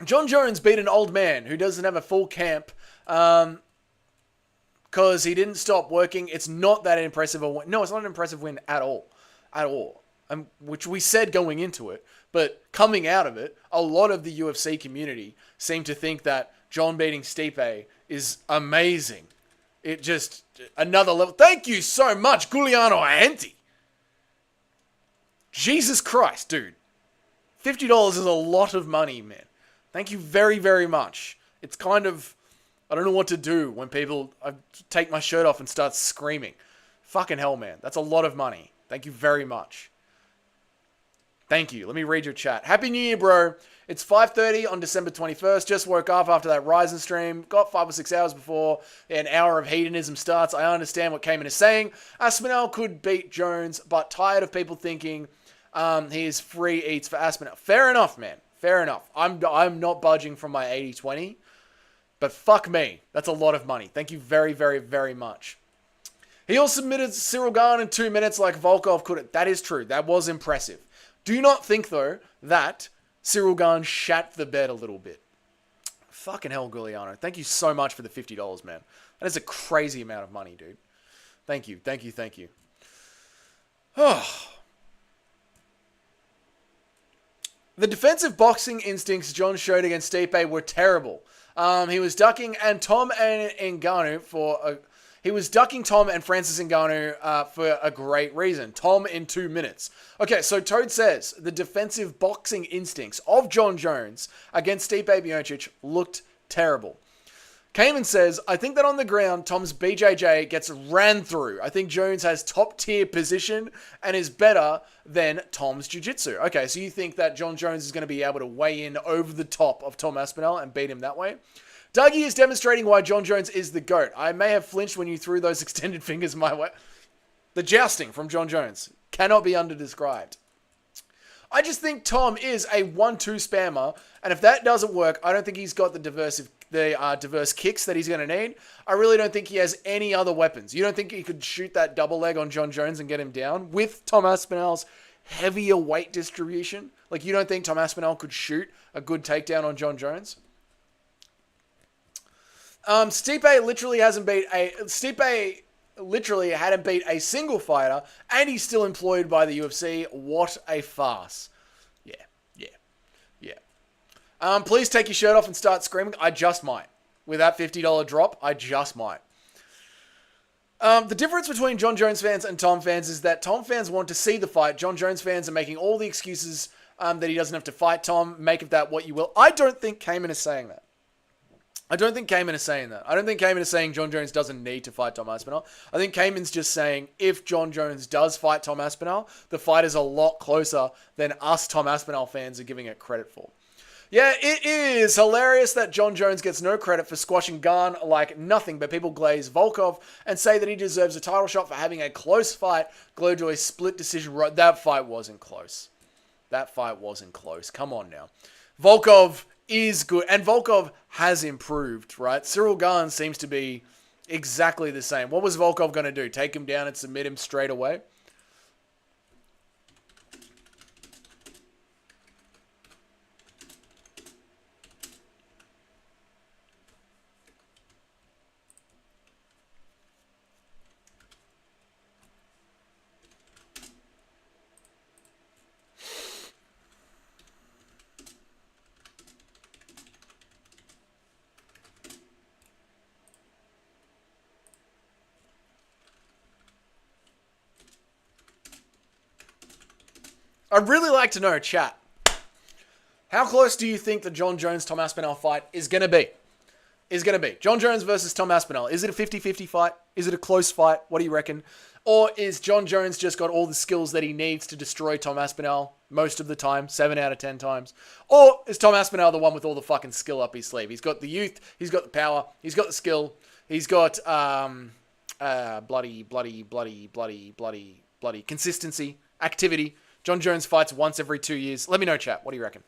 John Jones beat an old man who doesn't have a full camp because he didn't stop working. It's not that impressive a win. No, it's not an impressive win at all. At all. Which we said going into it. But coming out of it, a lot of the UFC community seem to think that John beating Stipe is amazing. It just, another level. Thank you so much, Giuliano Aenti. Jesus Christ, dude. $50 is a lot of money, man. Thank you very, very much. It's kind of, I don't know what to do when I take my shirt off and start screaming. Fucking hell, man. That's a lot of money. Thank you very much. Thank you. Let me read your chat. Happy New Year, bro. It's 5:30 on December 21st. Just woke up after that Ryzen stream. Got 5 or 6 hours before an hour of hedonism starts. I understand what Cayman is saying. Aspinall could beat Jones, but tired of people thinking he is free eats for Aspinall. Fair enough, man. Fair enough. I'm not budging from my 80-20. But fuck me. That's a lot of money. Thank you very, very, very much. He also submitted Cyril Gane in 2 minutes like Volkov couldn't. That is true. That was impressive. Do not think, though, that Cyril Gane shat the bed a little bit. Fucking hell, Giuliano. Thank you so much for the $50, man. That is a crazy amount of money, dude. Thank you, thank you, thank you. Oh. The defensive boxing instincts John showed against Stipe were terrible. He was ducking Tom and Francis Ngannou for a great reason. Tom in 2 minutes. Okay, so Toad says the defensive boxing instincts of John Jones against Stipe Miocic looked terrible. Cayman says, I think that on the ground, Tom's BJJ gets ran through. I think Jones has top tier position and is better than Tom's jiu-jitsu. Okay, so you think that John Jones is going to be able to weigh in over the top of Tom Aspinall and beat him that way? Dougie is demonstrating why John Jones is the GOAT. I may have flinched when you threw those extended fingers my way. The jousting from John Jones cannot be underdescribed. I just think Tom is a 1-2 spammer, and if that doesn't work, I don't think he's got the diverse kicks that he's going to need. I really don't think he has any other weapons. You don't think he could shoot that double leg on John Jones and get him down with Tom Aspinall's heavier weight distribution? Like, you don't think Tom Aspinall could shoot a good takedown on John Jones? Stipe literally hadn't beat a single fighter, and he's still employed by the UFC. What a farce. Yeah. Please take your shirt off and start screaming. I just might. With that $50 drop, I just might. The difference between John Jones fans and Tom fans is that Tom fans want to see the fight. John Jones fans are making all the excuses that he doesn't have to fight Tom. Make of that what you will. I don't think Cayman is saying that. I don't think Cayman is saying John Jones doesn't need to fight Tom Aspinall. I think Cayman's just saying if John Jones does fight Tom Aspinall, the fight is a lot closer than us Tom Aspinall fans are giving it credit for. Yeah, it is hilarious that John Jones gets no credit for squashing Gane like nothing, but people glaze Volkov and say that he deserves a title shot for having a close fight. Glowjoy split decision. That fight wasn't close. Come on now. Volkov is good, and Volkov has improved, right? Cyril Gane seems to be exactly the same. What was Volkov going to do? Take him down and submit him straight away? I'd really like to know, chat, how close do you think the John Jones-Tom Aspinall fight is going to be? John Jones versus Tom Aspinall. Is it a 50-50 fight? Is it a close fight? What do you reckon? Or is John Jones just got all the skills that he needs to destroy Tom Aspinall most of the time, 7 out of 10 times? Or is Tom Aspinall the one with all the fucking skill up his sleeve? He's got the youth, he's got the power, he's got the skill, he's got bloody consistency, activity. John Jones fights once every 2 years. Let me know, chat. What do you reckon?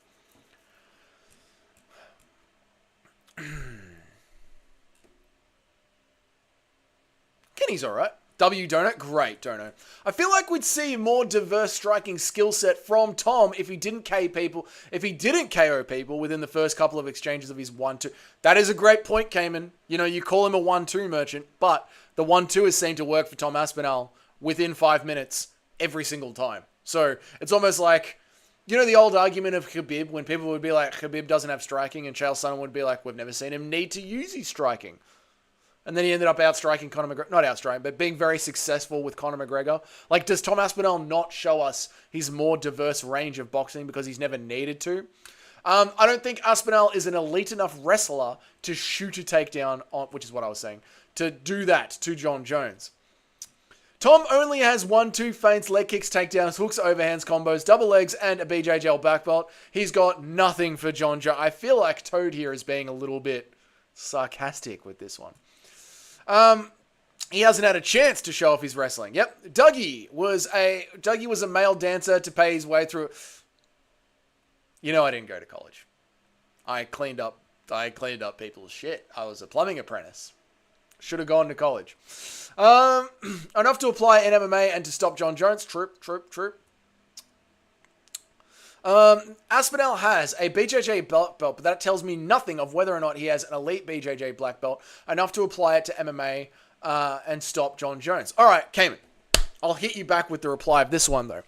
Kenny's alright. W Donut, great Donut. I feel like we'd see a more diverse striking skill set from Tom if he didn't KO people within the first couple of exchanges of his 1-2. That is a great point, Cayman. You know, you call him a 1-2 merchant, but the 1-2 has seemed to work for Tom Aspinall within 5 minutes every single time. So it's almost like, you know, the old argument of Khabib when people would be like, Khabib doesn't have striking, and Chael Sonnen would be like, we've never seen him need to use his striking. And then he ended up outstriking Conor McGregor. Not outstriking, but being very successful with Conor McGregor. Like, does Tom Aspinall not show us his more diverse range of boxing because he's never needed to? I don't think Aspinall is an elite enough wrestler to shoot a takedown, which is what I was saying, to do that to Jon Jones. Tom only has 1-2 feints, leg kicks, takedowns, hooks, overhands, combos, double legs, and a BJJ black belt. He's got nothing for Jon Jones. I feel like Toad here is being a little bit sarcastic with this one. He hasn't had a chance to show off his wrestling. Yep. Dougie was a male dancer to pay his way through. You know, I didn't go to college. I cleaned up people's shit. I was a plumbing apprentice. Should have gone to college. Enough to apply in MMA and to stop Jon Jones. True. Aspinall has a BJJ belt, but that tells me nothing of whether or not he has an elite BJJ black belt, enough to apply it to MMA and stop Jon Jones. All right, Cayman. I'll hit you back with the reply of this one, though.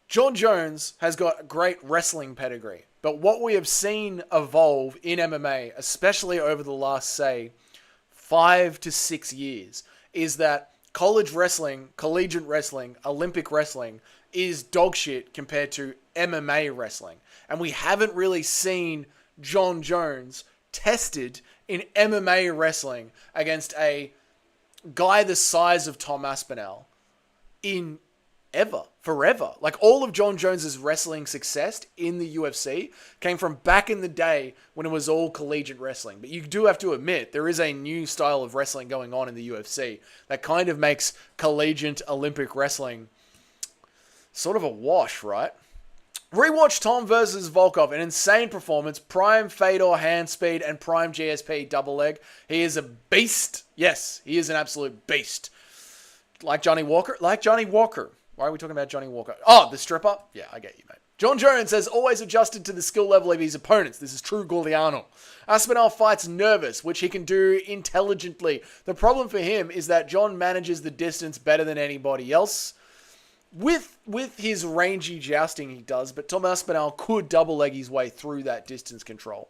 Jon Jones has got great wrestling pedigree, but what we have seen evolve in MMA, especially over the last, say, 5 to 6 years, is that college wrestling, collegiate wrestling, Olympic wrestling is dog shit compared to MMA wrestling. And we haven't really seen Jon Jones tested in MMA wrestling against a guy the size of Tom Aspinall in forever. Like, all of Jon Jones's wrestling success in the UFC came from back in the day when it was all collegiate wrestling. But you do have to admit, there is a new style of wrestling going on in the UFC that kind of makes collegiate Olympic wrestling sort of a wash, right? Rewatch Tom versus Volkov, an insane performance, prime Fedor hand speed and prime GSP double leg. He is a beast. Yes, he is an absolute beast. Like Johnny Walker? Why are we talking about Johnny Walker? Oh, the stripper? Yeah, I get you, mate. Jon Jones has always adjusted to the skill level of his opponents. This is true Giuliano. Aspinall fights nervous, which he can do intelligently. The problem for him is that Jon manages the distance better than anybody else. With his rangy jousting he does, but Tom Aspinall could double leg his way through that distance control.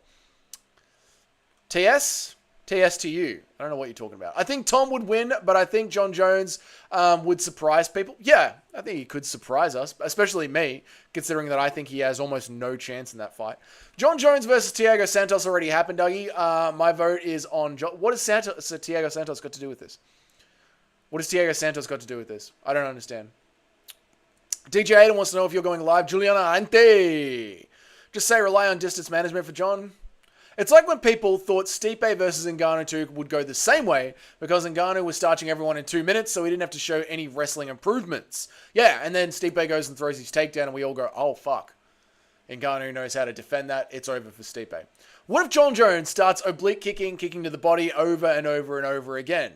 TS to you. I don't know what you're talking about. I think Tom would win, but I think Jon Jones would surprise people. Yeah, I think he could surprise us, especially me, considering that I think he has almost no chance in that fight. Jon Jones versus Thiago Santos already happened, Dougie. My vote is on what has Thiago Santos got to do with this? What has Thiago Santos got to do with this? I don't understand. DJ Aiden wants to know if you're going live. Juliana Ante. Just say rely on distance management for Jon. It's like when people thought Stipe versus Ngannou 2 would go the same way because Ngannou was starching everyone in 2 minutes, so he didn't have to show any wrestling improvements. Yeah, and then Stipe goes and throws his takedown and we all go, oh, fuck. Ngannou knows how to defend that. It's over for Stipe. What if Jon Jones starts oblique kicking to the body over and over and over again?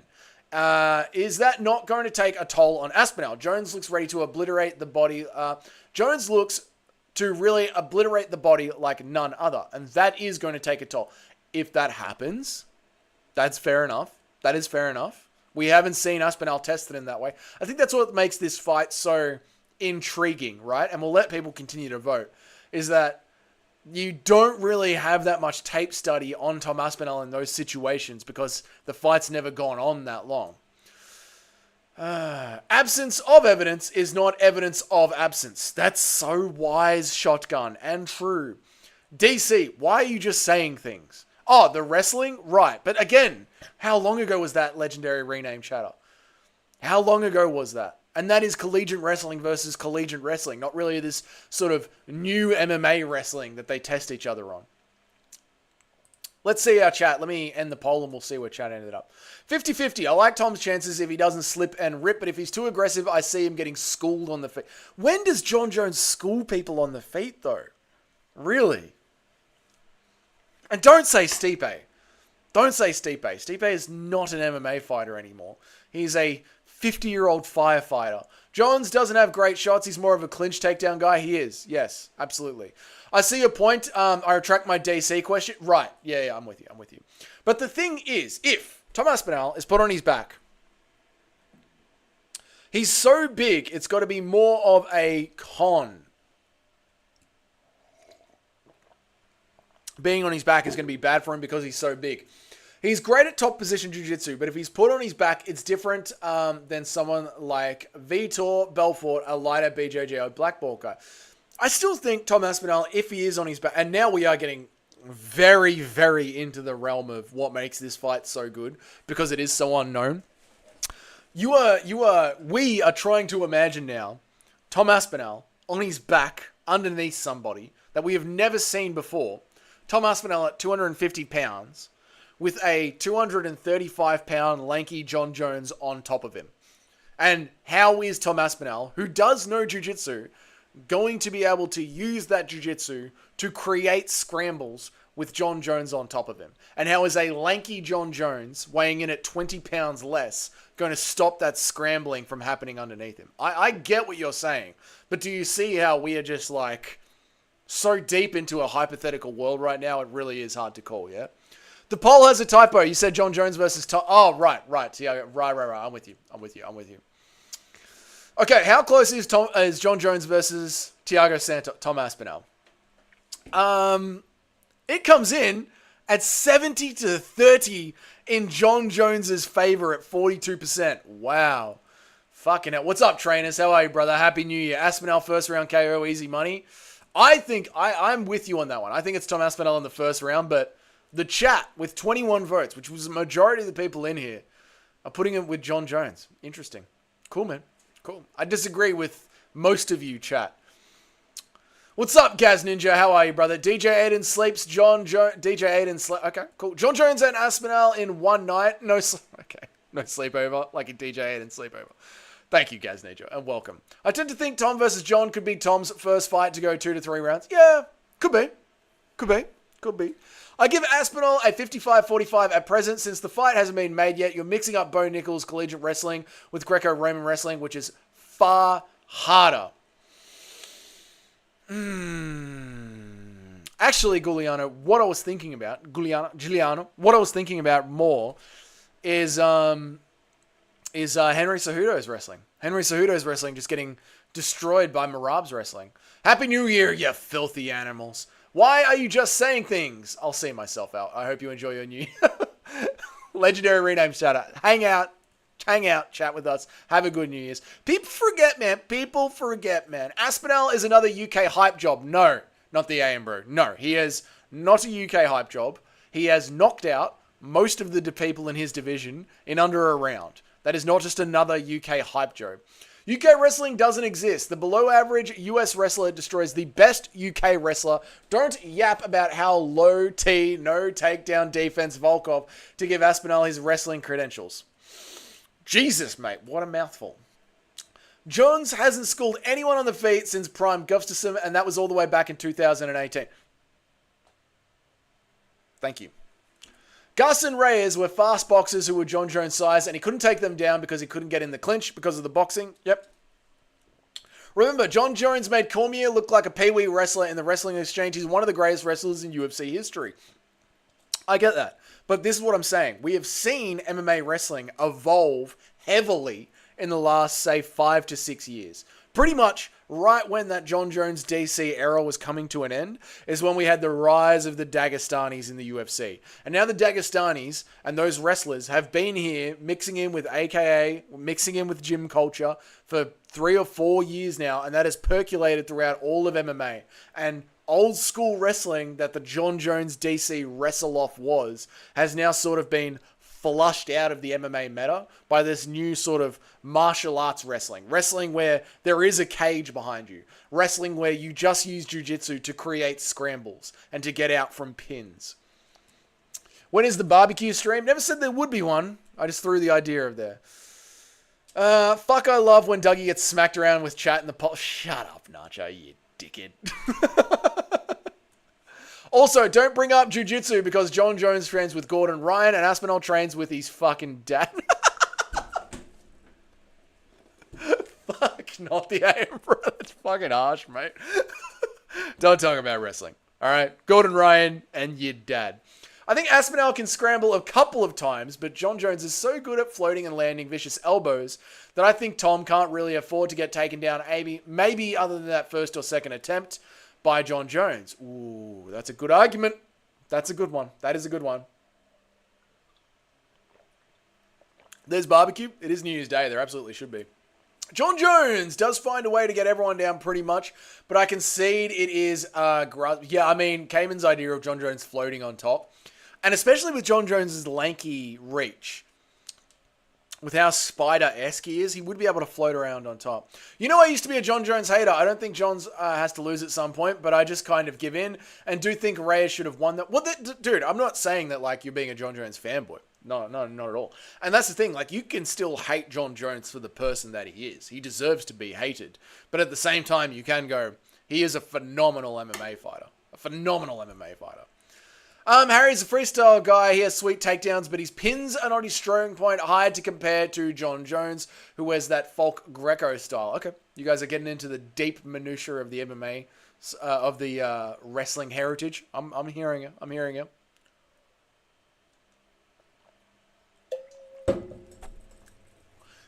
Is that not going to take a toll on Aspinall? Jones looks ready to obliterate the body. Jones looks to really obliterate the body like none other. And that is going to take a toll. If that happens, that's fair enough. That is fair enough. We haven't seen Aspinall tested in that way. I think that's what makes this fight so intriguing, right? And we'll let people continue to vote. Is that you don't really have that much tape study on Tom Aspinall in those situations because the fight's never gone on that long. Absence of evidence is not evidence of absence. That's so wise, Shotgun, and true. DC, why are you just saying things? Oh, the wrestling? Right. But again, how long ago was that legendary rename chatter? How long ago was that? And that is collegiate wrestling versus collegiate wrestling, not really this sort of new MMA wrestling that they test each other on. Let's see our chat. Let me end the poll and we'll see where chat ended up. 50-50. I like Tom's chances if he doesn't slip and rip, but if he's too aggressive, I see him getting schooled on the feet. When does Jon Jones school people on the feet, though? Really? And don't say Stipe. Don't say Stipe. Stipe is not an MMA fighter anymore. He's a 50-year-old firefighter. Jones doesn't have great shots. He's more of a clinch takedown guy. He is. Yes, absolutely. I see your point. I retract my DC question. Right. Yeah, I'm with you. But the thing is, if Tom Aspinall is put on his back, he's so big, it's got to be more of a con. Being on his back is going to be bad for him because he's so big. He's great at top position jiu-jitsu, but if he's put on his back, it's different than someone like Vitor Belfort, a lighter BJJ black belt guy. I still think Tom Aspinall, if he is on his back, and now we are getting very, very into the realm of what makes this fight so good, because it is so unknown. We are trying to imagine now Tom Aspinall on his back underneath somebody that we have never seen before. Tom Aspinall at 250 pounds with a 235-pound lanky John Jones on top of him. And how is Tom Aspinall, who does know jiu-jitsu, going to be able to use that jiu-jitsu to create scrambles with John Jones on top of him? And how is a lanky John Jones, weighing in at 20 pounds less, going to stop that scrambling from happening underneath him? I get what you're saying, but do you see how we are just like so deep into a hypothetical world right now? It really is hard to call, yeah? The poll has a typo. You said John Jones versus Tom. Oh, right. Yeah, right. I'm with you. Okay, how close is John Jones versus Tom Aspinall? It comes in at 70-30 in John Jones's favor at 42%. Wow. Fucking hell. What's up, trainers? How are you, brother? Happy New Year. Aspinall first round KO, easy money. I think I'm with you on that one. I think it's Tom Aspinall in the first round, but the chat with 21 votes, which was the majority of the people in here, are putting it with John Jones. Interesting. Cool, man. Cool. I disagree with most of you, chat. What's up, Gaz Ninja? How are you, brother? DJ Aiden sleeps. Okay, cool. John Jones and Aspinall in one night. No sleepover, like a DJ Aiden sleepover. Thank you, Gaz Ninja, and welcome. I tend to think Tom versus John could be Tom's first fight to go 2 to 3 rounds. Yeah, could be. I give Aspinall a 55-45 at present since the fight hasn't been made yet. You're mixing up Bo Nichols' collegiate wrestling with Greco-Roman wrestling, which is far harder. Actually, Giuliano, what I was thinking about more is Henry Cejudo's wrestling. Henry Cejudo's wrestling just getting destroyed by Marab's wrestling. Happy New Year, you filthy animals. Why are you just saying things? I'll see myself out. I hope you enjoy your new year. Legendary rename shout out. Hang out, chat with us. Have a good New Year's. People forget, man. Aspinall is another UK hype job. No, not the AM bro. No, he is not a UK hype job. He has knocked out most of the people in his division in under a round. That is not just another UK hype job. UK wrestling doesn't exist. The below average US wrestler destroys the best UK wrestler. Don't yap about how low T, no takedown defense Volkov to give Aspinall his wrestling credentials. Jesus, mate, what a mouthful. Jones hasn't schooled anyone on the feet since Prime Gustafsson, and that was all the way back in 2018. Thank you. Gus and Reyes were fast boxers who were John Jones' size, and he couldn't take them down because he couldn't get in the clinch because of the boxing. Yep. Remember, John Jones made Cormier look like a peewee wrestler in the Wrestling Exchange. He's one of the greatest wrestlers in UFC history. I get that. But this is what I'm saying. We have seen MMA wrestling evolve heavily in the last, say, 5 to 6 years. Pretty much right when that John Jones DC era was coming to an end is when we had the rise of the Dagestanis in the UFC. And now the Dagestanis and those wrestlers have been here mixing in with AKA, mixing in with gym culture for 3 or 4 years now. And that has percolated throughout all of MMA. And old school wrestling that the John Jones DC wrestle-off was has now sort of been flushed out of the MMA meta by this new sort of martial arts wrestling. Wrestling where there is a cage behind you. Wrestling where you just use jiu-jitsu to create scrambles and to get out from pins. When is the barbecue stream? Never said there would be one. I just threw the idea of there. Fuck, I love when Dougie gets smacked around with chat in the pot. Shut up, Nacho, you dickhead. Also, don't bring up jiu-jitsu because John Jones trains with Gordon Ryan and Aspinall trains with his fucking dad. Fuck, not the aim, bro. That's fucking harsh, mate. Don't talk about wrestling. All right? Gordon Ryan and your dad. I think Aspinall can scramble a couple of times, but John Jones is so good at floating and landing vicious elbows that I think Tom can't really afford to get taken down, maybe other than that first or second attempt by John Jones. Ooh, that's a good argument. That's a good one. That is a good one. There's barbecue. It is New Year's Day. There absolutely should be. John Jones does find a way to get everyone down pretty much, but I concede it is yeah, I mean, Cayman's idea of John Jones floating on top, and especially with John Jones's lanky reach, with how Spider-esque he is, he would be able to float around on top. You know, I used to be a John Jones hater. I don't think John's has to lose at some point, but I just kind of give in and do think Reyes should have won that. Well, dude, I'm not saying that like you're being a John Jones fanboy. No, not at all. And that's the thing. Like, you can still hate John Jones for the person that he is. He deserves to be hated. But at the same time, you can go, he is a phenomenal MMA fighter. A phenomenal MMA fighter. Harry's a freestyle guy. He has sweet takedowns, but his pins are not his strong point. Hard to compare to John Jones, who wears that folk Greco style. Okay, you guys are getting into the deep minutiae of the MMA, of the wrestling heritage. I'm hearing you. I'm hearing you.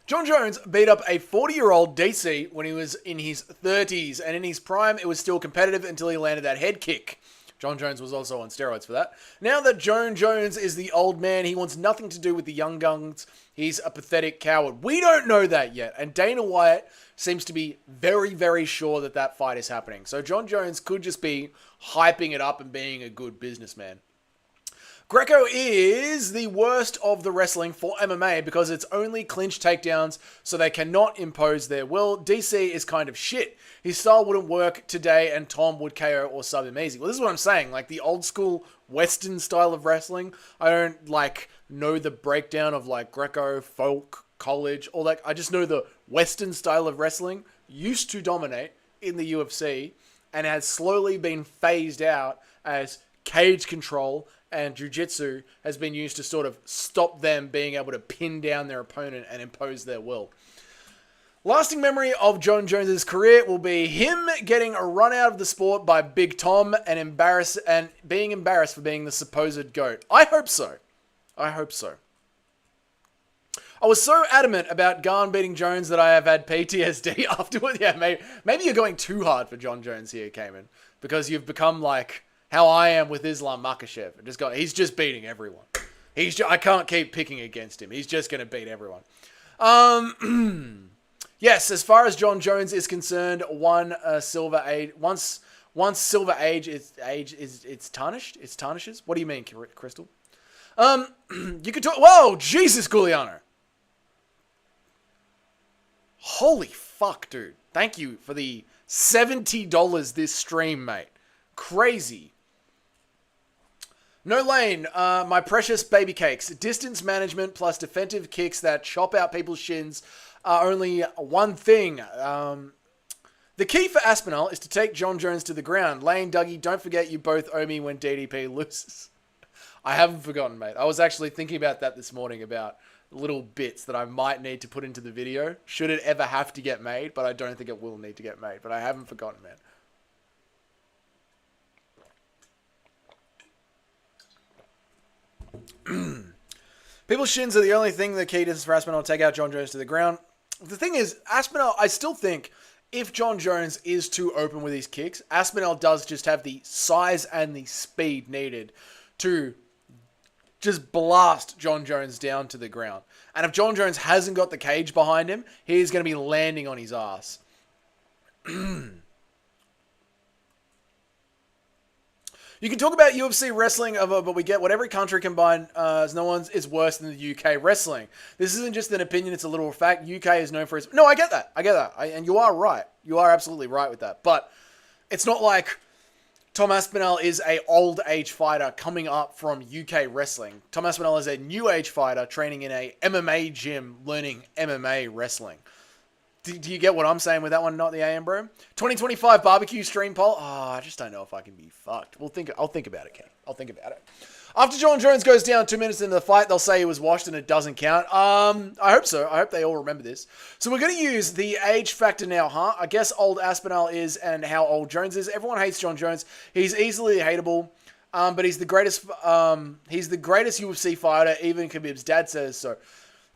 John Jones beat up a 40-year-old DC when he was in his 30s, and in his prime, it was still competitive until he landed that head kick. John Jones was also on steroids for that. Now that John Jones is the old man, he wants nothing to do with the young guns. He's a pathetic coward. We don't know that yet, and Dana White seems to be very, very sure that that fight is happening. So John Jones could just be hyping it up and being a good businessman. Greco is the worst of the wrestling for MMA because it's only clinch takedowns, so they cannot impose their will. DC is kind of shit. His style wouldn't work today, and Tom would KO or sub him easy. Well, this is what I'm saying. Like, the old school Western style of wrestling, I don't, like, know the breakdown of, like, Greco, folk, college, all that. I just know the Western style of wrestling used to dominate in the UFC and has slowly been phased out as cage control and jiu-jitsu has been used to sort of stop them being able to pin down their opponent and impose their will. Lasting memory of John Jones's career will be him getting a run out of the sport by Big Tom and being embarrassed for being the supposed GOAT. I hope so. I hope so. I was so adamant about Garn beating Jones that I have had PTSD afterward. Yeah, maybe you're going too hard for John Jones here, Cayman, because you've become like how I am with Islam Makhachev. He's just beating everyone. I can't keep picking against him. He's just going to beat everyone. Yes, as far as John Jones is concerned, once Silver Age is tarnished. It tarnishes. What do you mean, Crystal? You could talk. Whoa, Jesus, Giuliano. Holy fuck, dude! Thank you for the $70 this stream, mate. Crazy. No lane, my precious baby cakes. Distance management plus defensive kicks that chop out people's shins are only one thing. The key for Aspinall is to take John Jones to the ground. Lane, Dougie, don't forget you both owe me when DDP loses. I haven't forgotten, mate. I was actually thinking about that this morning, about little bits that I might need to put into the video, should it ever have to get made, but I don't think it will need to get made. But I haven't forgotten, man. People's shins are the only thing the key is for Aspinall to take out John Jones to the ground. The thing is, Aspinall, I still think if John Jones is too open with his kicks, Aspinall does just have the size and the speed needed to just blast John Jones down to the ground. And if John Jones hasn't got the cage behind him, he's going to be landing on his ass. You can talk about UFC wrestling, but we get what every country combined, no one's is worse than the UK wrestling. This isn't just an opinion, it's a literal fact. UK is known for its... No, I get that. And you are right. You are absolutely right with that. But it's not like Tom Aspinall is a old age fighter coming up from UK wrestling. Tom Aspinall is a new age fighter training in a MMA gym, learning MMA wrestling. Do you get what I'm saying with that one? Not the AM, bro. 2025 barbecue stream poll. Oh, I just don't know if I can be fucked. I'll think about it, Kenny. I'll think about it. After John Jones goes down 2 minutes into the fight, they'll say he was washed and it doesn't count. I hope so. I hope they all remember this. So we're going to use the age factor now, huh? I guess old Aspinall is and how old Jones is. Everyone hates John Jones. He's easily hateable, but he's the greatest. He's the greatest UFC fighter. Even Khabib's dad says so.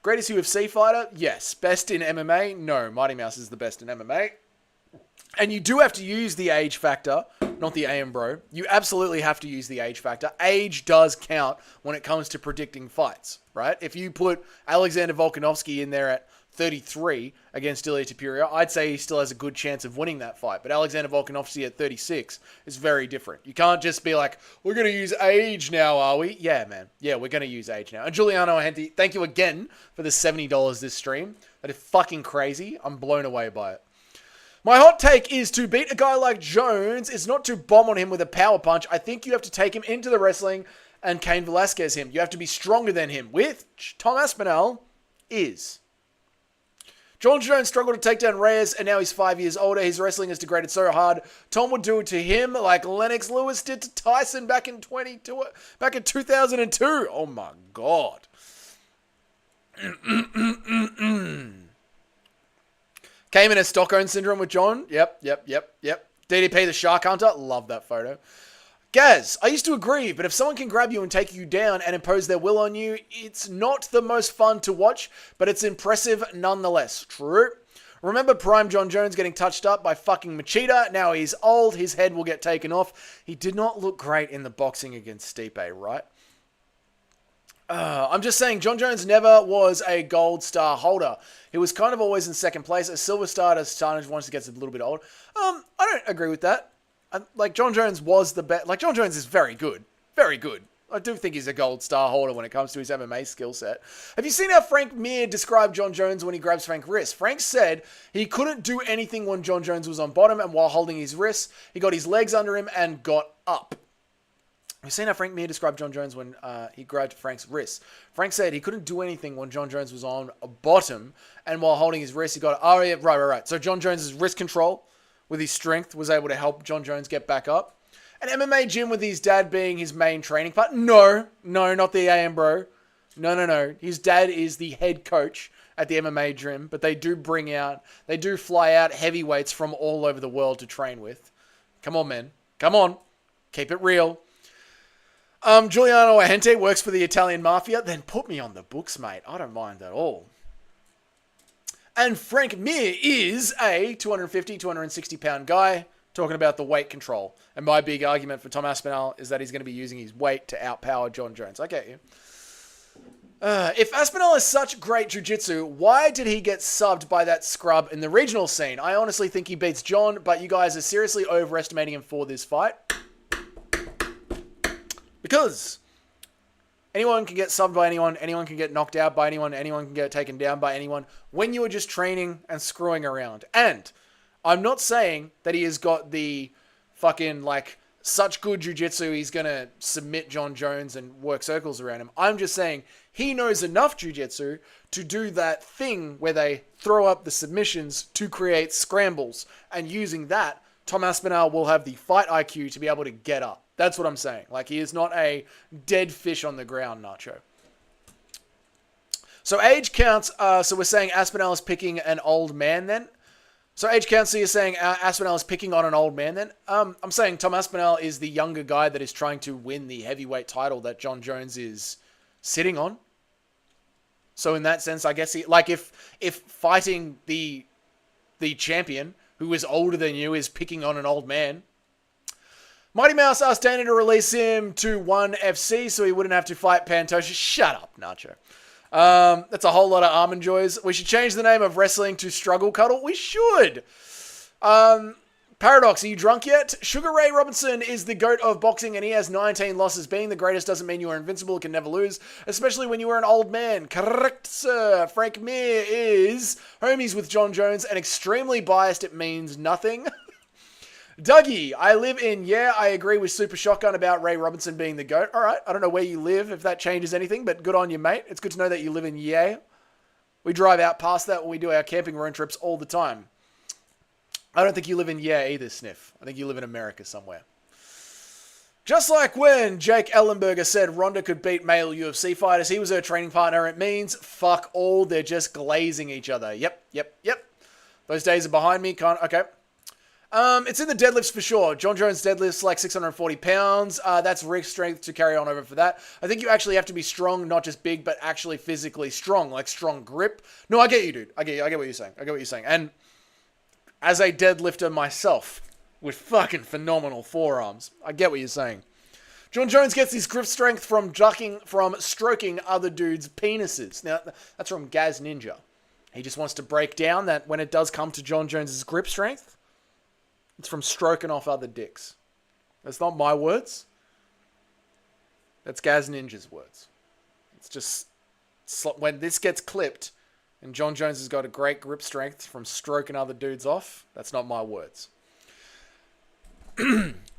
Greatest UFC fighter? Yes. Best in MMA? No. Mighty Mouse is the best in MMA. And you do have to use the age factor, not the AM, bro. You absolutely have to use the age factor. Age does count when it comes to predicting fights, right? If you put Alexander Volkanovski in there at 33 against Ilia Topuria, I'd say he still has a good chance of winning that fight. But Alexander Volkanovski at 36 is very different. You can't just be like, we're going to use age now, are we? Yeah, man. Yeah, we're going to use age now. And Giuliano Ahenti, thank you again for the $70 this stream. That is fucking crazy. I'm blown away by it. My hot take is to beat a guy like Jones is not to bomb on him with a power punch. I think you have to take him into the wrestling and Cain Velasquez him. You have to be stronger than him, which Tom Aspinall is. John Jones struggled to take down Reyes, and now he's 5 years older. His wrestling is degraded so hard. Tom would do it to him like Lennox Lewis did to Tyson back in 2002. Oh my God. Came in as Stockholm Syndrome with John. Yep. DDP the Shark Hunter. Love that photo. Gaz, I used to agree, but if someone can grab you and take you down and impose their will on you, it's not the most fun to watch, but it's impressive nonetheless. True. Remember prime John Jones getting touched up by fucking Machida? Now he's old, his head will get taken off. He did not look great in the boxing against Stipe, right? I'm just saying, John Jones never was a gold star holder. He was kind of always in second place. A silver star as Carnage once he gets a little bit old. I don't agree with that. John Jones was the best. John Jones is very good. Very good. I do think he's a gold star holder when it comes to his MMA skill set. Have you seen how Frank Mir described John Jones when he grabs Frank's wrist? Frank said he couldn't do anything when John Jones was on bottom, and while holding his wrist, he got his legs under him and got up. We've seen how Frank Mir described John Jones when he grabbed Frank's wrist. Frank said he couldn't do anything when John Jones was on a bottom, and while holding his wrist, he got... Oh, yeah, right. So John Jones' wrist control with his strength was able to help John Jones get back up. An MMA gym with his dad being his main training partner? No, not the AM, bro. No. His dad is the head coach at the MMA gym, but they do fly out heavyweights from all over the world to train with. Come on, man. Come on. Keep it real. Giuliano Ahenti works for the Italian Mafia. Then put me on the books, mate. I don't mind at all. And Frank Mir is a 250, 260 pound guy talking about the weight control. And my big argument for Tom Aspinall is that he's going to be using his weight to outpower John Jones. I get you. If Aspinall is such great jiu-jitsu, why did he get subbed by that scrub in the regional scene? I honestly think he beats John, but you guys are seriously overestimating him for this fight. Because anyone can get subbed by anyone can get knocked out by anyone can get taken down by anyone when you are just training and screwing around. And I'm not saying that he has got the fucking, such good jiu-jitsu he's going to submit John Jones and work circles around him. I'm just saying he knows enough jiu-jitsu to do that thing where they throw up the submissions to create scrambles. And using that, Tom Aspinall will have the fight IQ to be able to get up. That's what I'm saying. He is not a dead fish on the ground, Nacho. So age counts. So we're saying Aspinall is picking an old man then? So age counts, so you're saying Aspinall is picking on an old man then? I'm saying Tom Aspinall is the younger guy that is trying to win the heavyweight title that John Jones is sitting on. So in that sense, I guess if fighting the champion who is older than you is picking on an old man. Mighty Mouse asked Dana to release him to ONE FC so he wouldn't have to fight Pantoja. Shut up, Nacho. That's a whole lot of almond joys. We should change the name of wrestling to Struggle Cuddle. We should. Paradox, are you drunk yet? Sugar Ray Robinson is the GOAT of boxing and he has 19 losses. Being the greatest doesn't mean you are invincible. You can never lose, especially when you are an old man. Correct, sir. Frank Mir is homies with John Jones and extremely biased. It means nothing. Dougie, I live in, I agree with Super Shotgun about Ray Robinson being the GOAT. All right, I don't know where you live, if that changes anything, but good on you, mate. It's good to know that you live in We drive out past that when we do our camping road trips all the time. I don't think you live in either, Sniff. I think you live in America somewhere. Just like when Jake Ellenberger said Ronda could beat male UFC fighters, he was her training partner. It means fuck all. They're just glazing each other. Yep. Those days are behind me. Okay. It's in the deadlifts for sure. John Jones deadlifts like 640 pounds. That's wrist strength to carry on over for that. I think you actually have to be strong, not just big, but actually physically strong, like strong grip. No, I get you, dude. I get what you're saying. And as a deadlifter myself, with fucking phenomenal forearms, I get what you're saying. John Jones gets his grip strength from stroking other dudes' penises. Now, that's from Gaz Ninja. He just wants to break down that when it does come to John Jones's grip strength, it's from stroking off other dicks. That's not my words. That's Gaz Ninja's words. It's just when this gets clipped and John Jones has got a great grip strength from stroking other dudes off, that's not my words.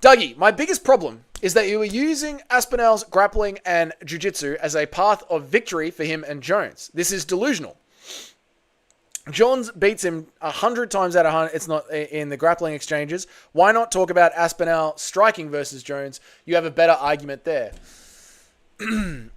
Dougie, my biggest problem is that you were using Aspinall's grappling and jiu-jitsu as a path of victory for him and Jones. This is delusional. Jones beats him 100 times out of 100. It's not in the grappling exchanges. Why not talk about Aspinall striking versus Jones? You have a better argument there. I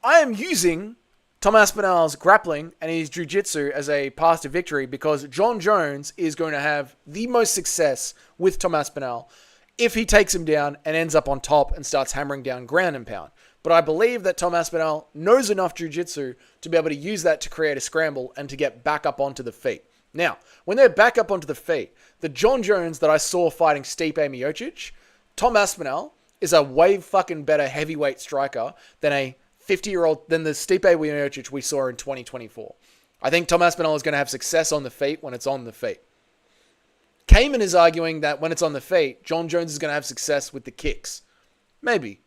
am using Tom Aspinall's grappling and his jiu-jitsu as a path to victory because John Jones is going to have the most success with Tom Aspinall if he takes him down and ends up on top and starts hammering down ground and pound. But I believe that Tom Aspinall knows enough jiu-jitsu to be able to use that to create a scramble and to get back up onto the feet. Now, when they're back up onto the feet, the John Jones that I saw fighting Stipe Miocic, Tom Aspinall is a way fucking better heavyweight striker than the Stipe Miocic we saw in 2024. I think Tom Aspinall is going to have success on the feet when it's on the feet. Kamen is arguing that when it's on the feet, John Jones is going to have success with the kicks. Maybe.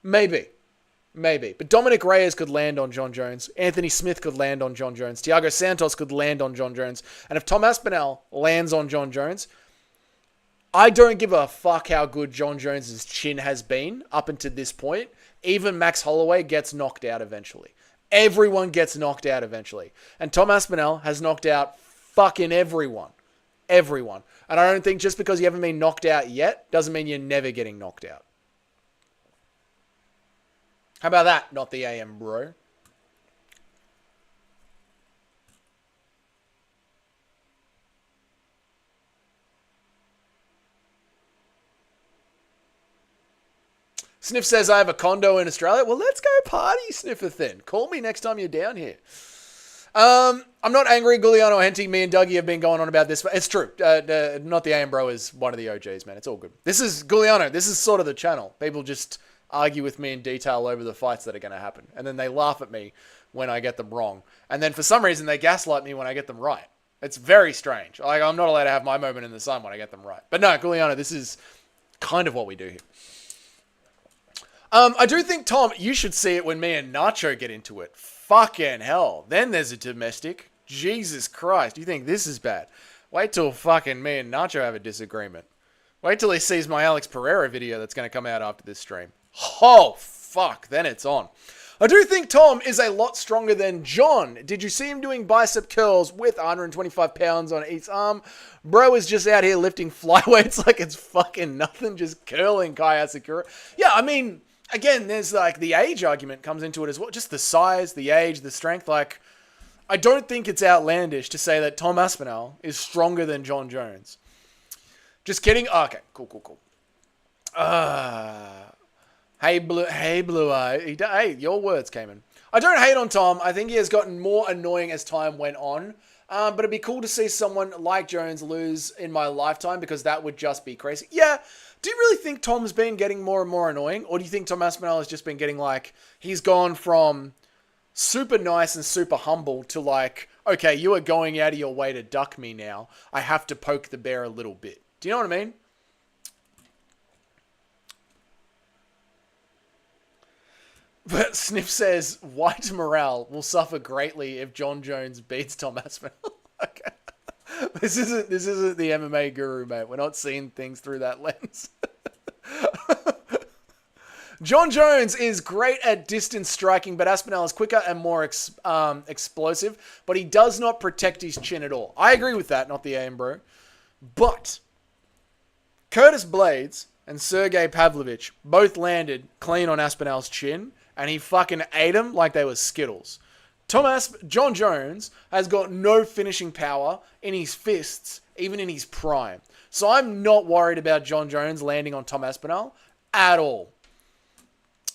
But Dominic Reyes could land on John Jones. Anthony Smith could land on John Jones. Thiago Santos could land on John Jones. And if Tom Aspinall lands on John Jones, I don't give a fuck how good John Jones' chin has been up until this point. Even Max Holloway gets knocked out eventually. Everyone gets knocked out eventually. And Tom Aspinall has knocked out fucking everyone. Everyone. And I don't think just because you haven't been knocked out yet doesn't mean you're never getting knocked out. How about that? Not the AM, bro. Sniff says, I have a condo in Australia. Well, let's go party, Sniffer Thin. Call me next time you're down here. I'm not angry, Gugliano Henty. Me and Dougie have been going on about this. It's true. Not the AM, bro is one of the OGs, man. It's all good. This is Gugliano. This is sort of the channel. People just argue with me in detail over the fights that are going to happen. And then they laugh at me when I get them wrong. And then for some reason, they gaslight me when I get them right. It's very strange. Like, I'm not allowed to have my moment in the sun when I get them right. But no, Gugliano, this is kind of what we do here. I do think, Tom, you should see it when me and Nacho get into it. Fucking hell. Then there's a domestic. Jesus Christ. You think this is bad? Wait till fucking me and Nacho have a disagreement. Wait till he sees my Alex Pereira video that's going to come out after this stream. Oh, fuck. Then it's on. I do think Tom is a lot stronger than John. Did you see him doing bicep curls with 125 pounds on each arm? Bro is just out here lifting flyweights like it's fucking nothing, just curling Kai Asakura. Yeah, I mean, again, there's like the age argument comes into it as well. Just the size, the age, the strength. Like, I don't think it's outlandish to say that Tom Aspinall is stronger than John Jones. Just kidding. Oh, okay, cool. Hey, Blue Eye. Hey, your words came in. I don't hate on Tom. I think he has gotten more annoying as time went on. But it'd be cool to see someone like Jones lose in my lifetime because that would just be crazy. Yeah. Do you really think Tom's been getting more and more annoying? Or do you think Tom Aspinall has just been getting like, he's gone from super nice and super humble to like, okay, you are going out of your way to duck me now. I have to poke the bear a little bit. Do you know what I mean? But Sniff says, White morale will suffer greatly if John Jones beats Tom Aspinall. Okay. This isn't the MMA guru, mate. We're not seeing things through that lens. John Jones is great at distance striking, but Aspinall is quicker and more explosive, but he does not protect his chin at all. I agree with that, not the aim, bro. But Curtis Blades and Sergey Pavlovich both landed clean on Aspinall's chin, and he fucking ate them like they were Skittles. John Jones has got no finishing power in his fists, even in his prime. So I'm not worried about John Jones landing on Tom Aspinall at all.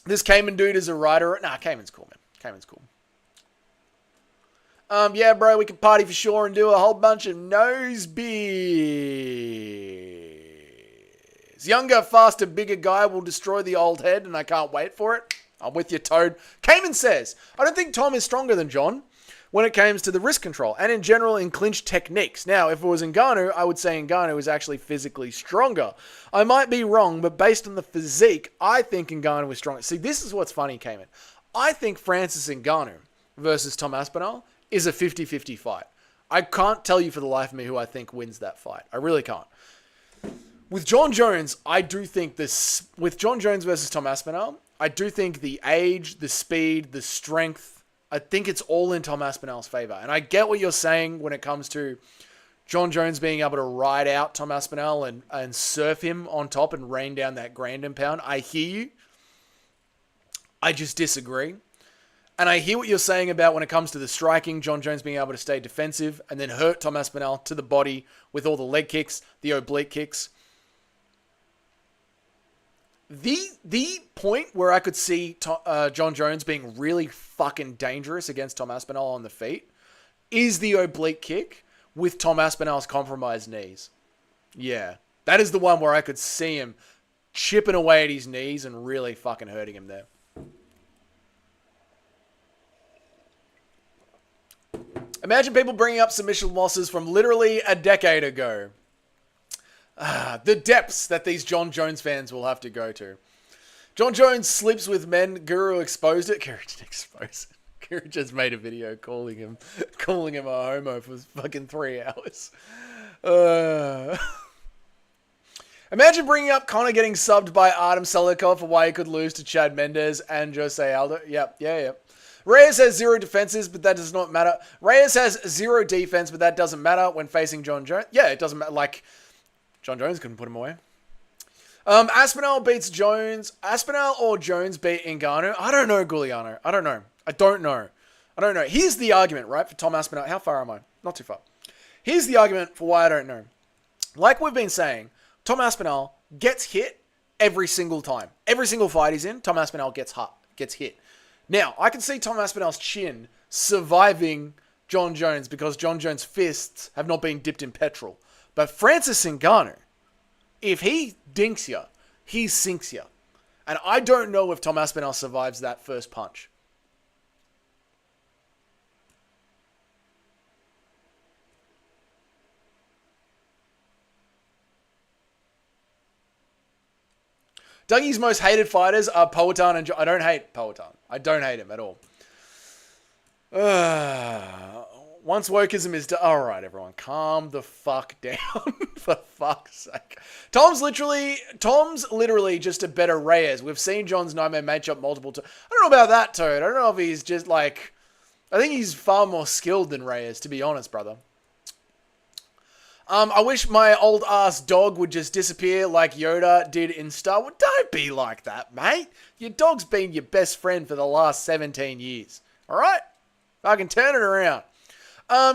This Cayman dude is a rider. Nah, Cayman's cool, man. Cayman's cool. Yeah, bro, we can party for sure and do a whole bunch of nose beers. Younger, faster, bigger guy will destroy the old head, and I can't wait for it. I'm with you, Toad. Cayman says, I don't think Tom is stronger than John when it comes to the wrist control and in general in clinch techniques. Now, if it was Ngannou, I would say Ngannou is actually physically stronger. I might be wrong, but based on the physique, I think Ngannou is stronger. See, this is what's funny, Cayman. I think Francis Ngannou versus Tom Aspinall is a 50-50 fight. I can't tell you for the life of me who I think wins that fight. I really can't. With John Jones, I do think this... With John Jones versus Tom Aspinall, I do think the age, the speed, the strength, I think it's all in Tom Aspinall's favor. And I get what you're saying when it comes to John Jones being able to ride out Tom Aspinall and surf him on top and rain down that grand and pound. I hear you. I just disagree. And I hear what you're saying about when it comes to the striking, John Jones being able to stay defensive and then hurt Tom Aspinall to the body with all the leg kicks, the oblique kicks. The point where I could see John Jones being really fucking dangerous against Tom Aspinall on the feet is the oblique kick with Tom Aspinall's compromised knees. Yeah, that is the one where I could see him chipping away at his knees and really fucking hurting him there. Imagine people bringing up submission losses from literally a decade ago. The depths that these John Jones fans will have to go to. John Jones sleeps with men. Guru exposed it. Guru didn't expose it. Guru just made a video calling him a homo for fucking 3 hours. Imagine bringing up Conor getting subbed by Artem Salikov for why he could lose to Chad Mendes and Jose Aldo. Yep. Reyes has 0 defenses, but that does not matter. Reyes has 0 defense, but that doesn't matter when facing John Jones. Yeah, it doesn't matter. Like, John Jones couldn't put him away. Aspinall beats Jones. Aspinall or Jones beat Ngannou? I don't know, Giuliano. I don't know. Here's the argument, right, for Tom Aspinall. How far am I? Not too far. Here's the argument for why I don't know. Like we've been saying, Tom Aspinall gets hit every single time. Every single fight he's in, Tom Aspinall gets hit. Now, I can see Tom Aspinall's chin surviving John Jones because John Jones' fists have not been dipped in petrol. But Francis Ngannou, if he dinks you, he sinks you. And I don't know if Tom Aspinall survives that first punch. Dougie's most hated fighters are Poatan and... I don't hate Poatan. I don't hate him at all. Once wokeism is... Alright, everyone. Calm the fuck down. For fuck's sake. Tom's literally just a better Reyes. We've seen John's nightmare matchup multiple times. I don't know about that, Toad. I don't know if he's just like... I think he's far more skilled than Reyes, to be honest, brother. I wish my old ass dog would just disappear like Yoda did in Star Wars. Don't be like that, mate. Your dog's been your best friend for the last 17 years. Alright? I can turn it around.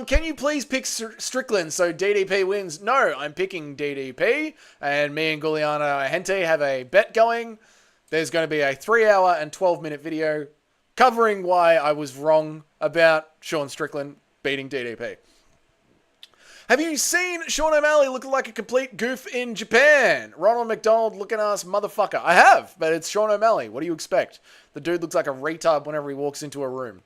Can you please pick Strickland so DDP wins? No, I'm picking DDP. And me and Giuliano Gente have a bet going. There's going to be a 3-hour and 12-minute video covering why I was wrong about Sean Strickland beating DDP. Have you seen Sean O'Malley looking like a complete goof in Japan? Ronald McDonald looking ass motherfucker. I have, but it's Sean O'Malley. What do you expect? The dude looks like a retard whenever he walks into a room.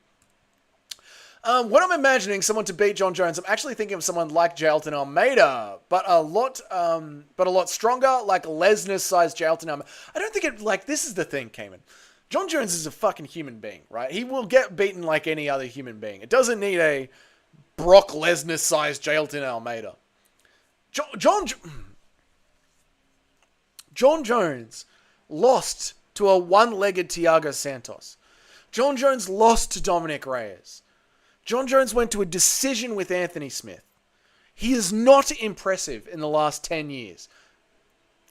When I'm imagining someone to beat John Jones, I'm actually thinking of someone like Jailton Almeida, but a lot stronger, like Lesnar-sized Jailton Almeida. I don't think it, like, this is the thing, Cayman. John Jones is a fucking human being, right? He will get beaten like any other human being. It doesn't need a Brock Lesnar-sized Jailton Almeida. John Jones lost to a one-legged Thiago Santos. John Jones lost to Dominic Reyes. John Jones went to a decision with Anthony Smith. He is not impressive in the last 10 years.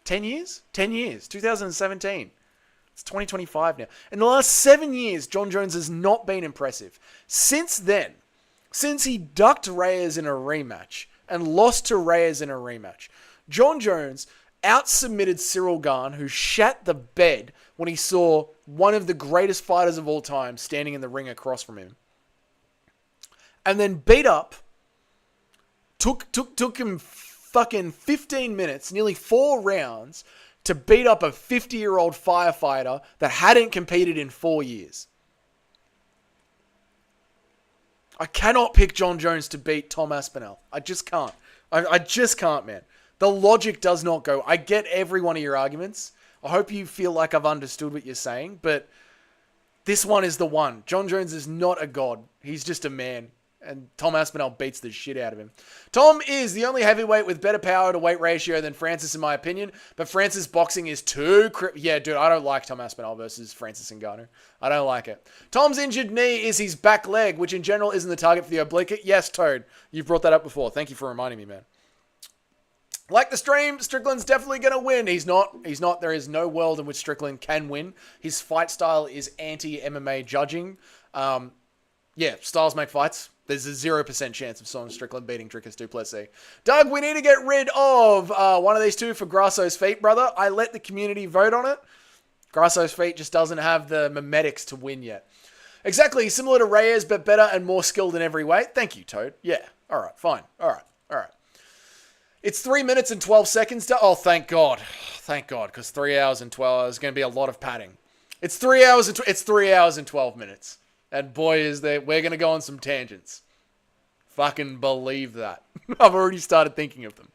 10 years? 10 years. 2017. It's 2025 now. In the last 7 years, John Jones has not been impressive. Since then, since he ducked Reyes in a rematch and lost to Reyes in a rematch, John Jones out-submitted Cyril Gane, who shat the bed when he saw one of the greatest fighters of all time standing in the ring across from him. And then beat up, took him fucking 15 minutes, nearly 4 rounds, to beat up a 50-year-old firefighter that hadn't competed in 4 years. I cannot pick John Jones to beat Tom Aspinall. I just can't. I just can't, man. The logic does not go. I get every one of your arguments. I hope you feel like I've understood what you're saying, but this one is the one. John Jones is not a god. He's just a man. And Tom Aspinall beats the shit out of him. Tom is the only heavyweight with better power to weight ratio than Francis, in my opinion. But Francis' boxing is too... Yeah, dude, I don't like Tom Aspinall versus Francis Ngannou. I don't like it. Tom's injured knee is his back leg, which in general isn't the target for the oblique. Yes, Toad. You've brought that up before. Thank you for reminding me, man. Like the stream, Strickland's definitely going to win. He's not. There is no world in which Strickland can win. His fight style is anti-MMA judging. Yeah, styles make fights. There's a 0% chance of Son Strickland beating Dricus du Plessis. Doug, we need to get rid of one of these two for Grasso's feet, brother. I let the community vote on it. Grasso's feet just doesn't have the mimetics to win yet. Exactly, similar to Reyes, but better and more skilled in every way. Thank you, Toad. Yeah, all right, fine. All right. It's 3 minutes and 12 seconds. Oh, thank God. Thank God, because 3 hours and 12 hours is going to be a lot of padding. It's 3 hours and 12 minutes. And boy, is there, we're going to go on some tangents. Fucking believe that. I've already started thinking of them.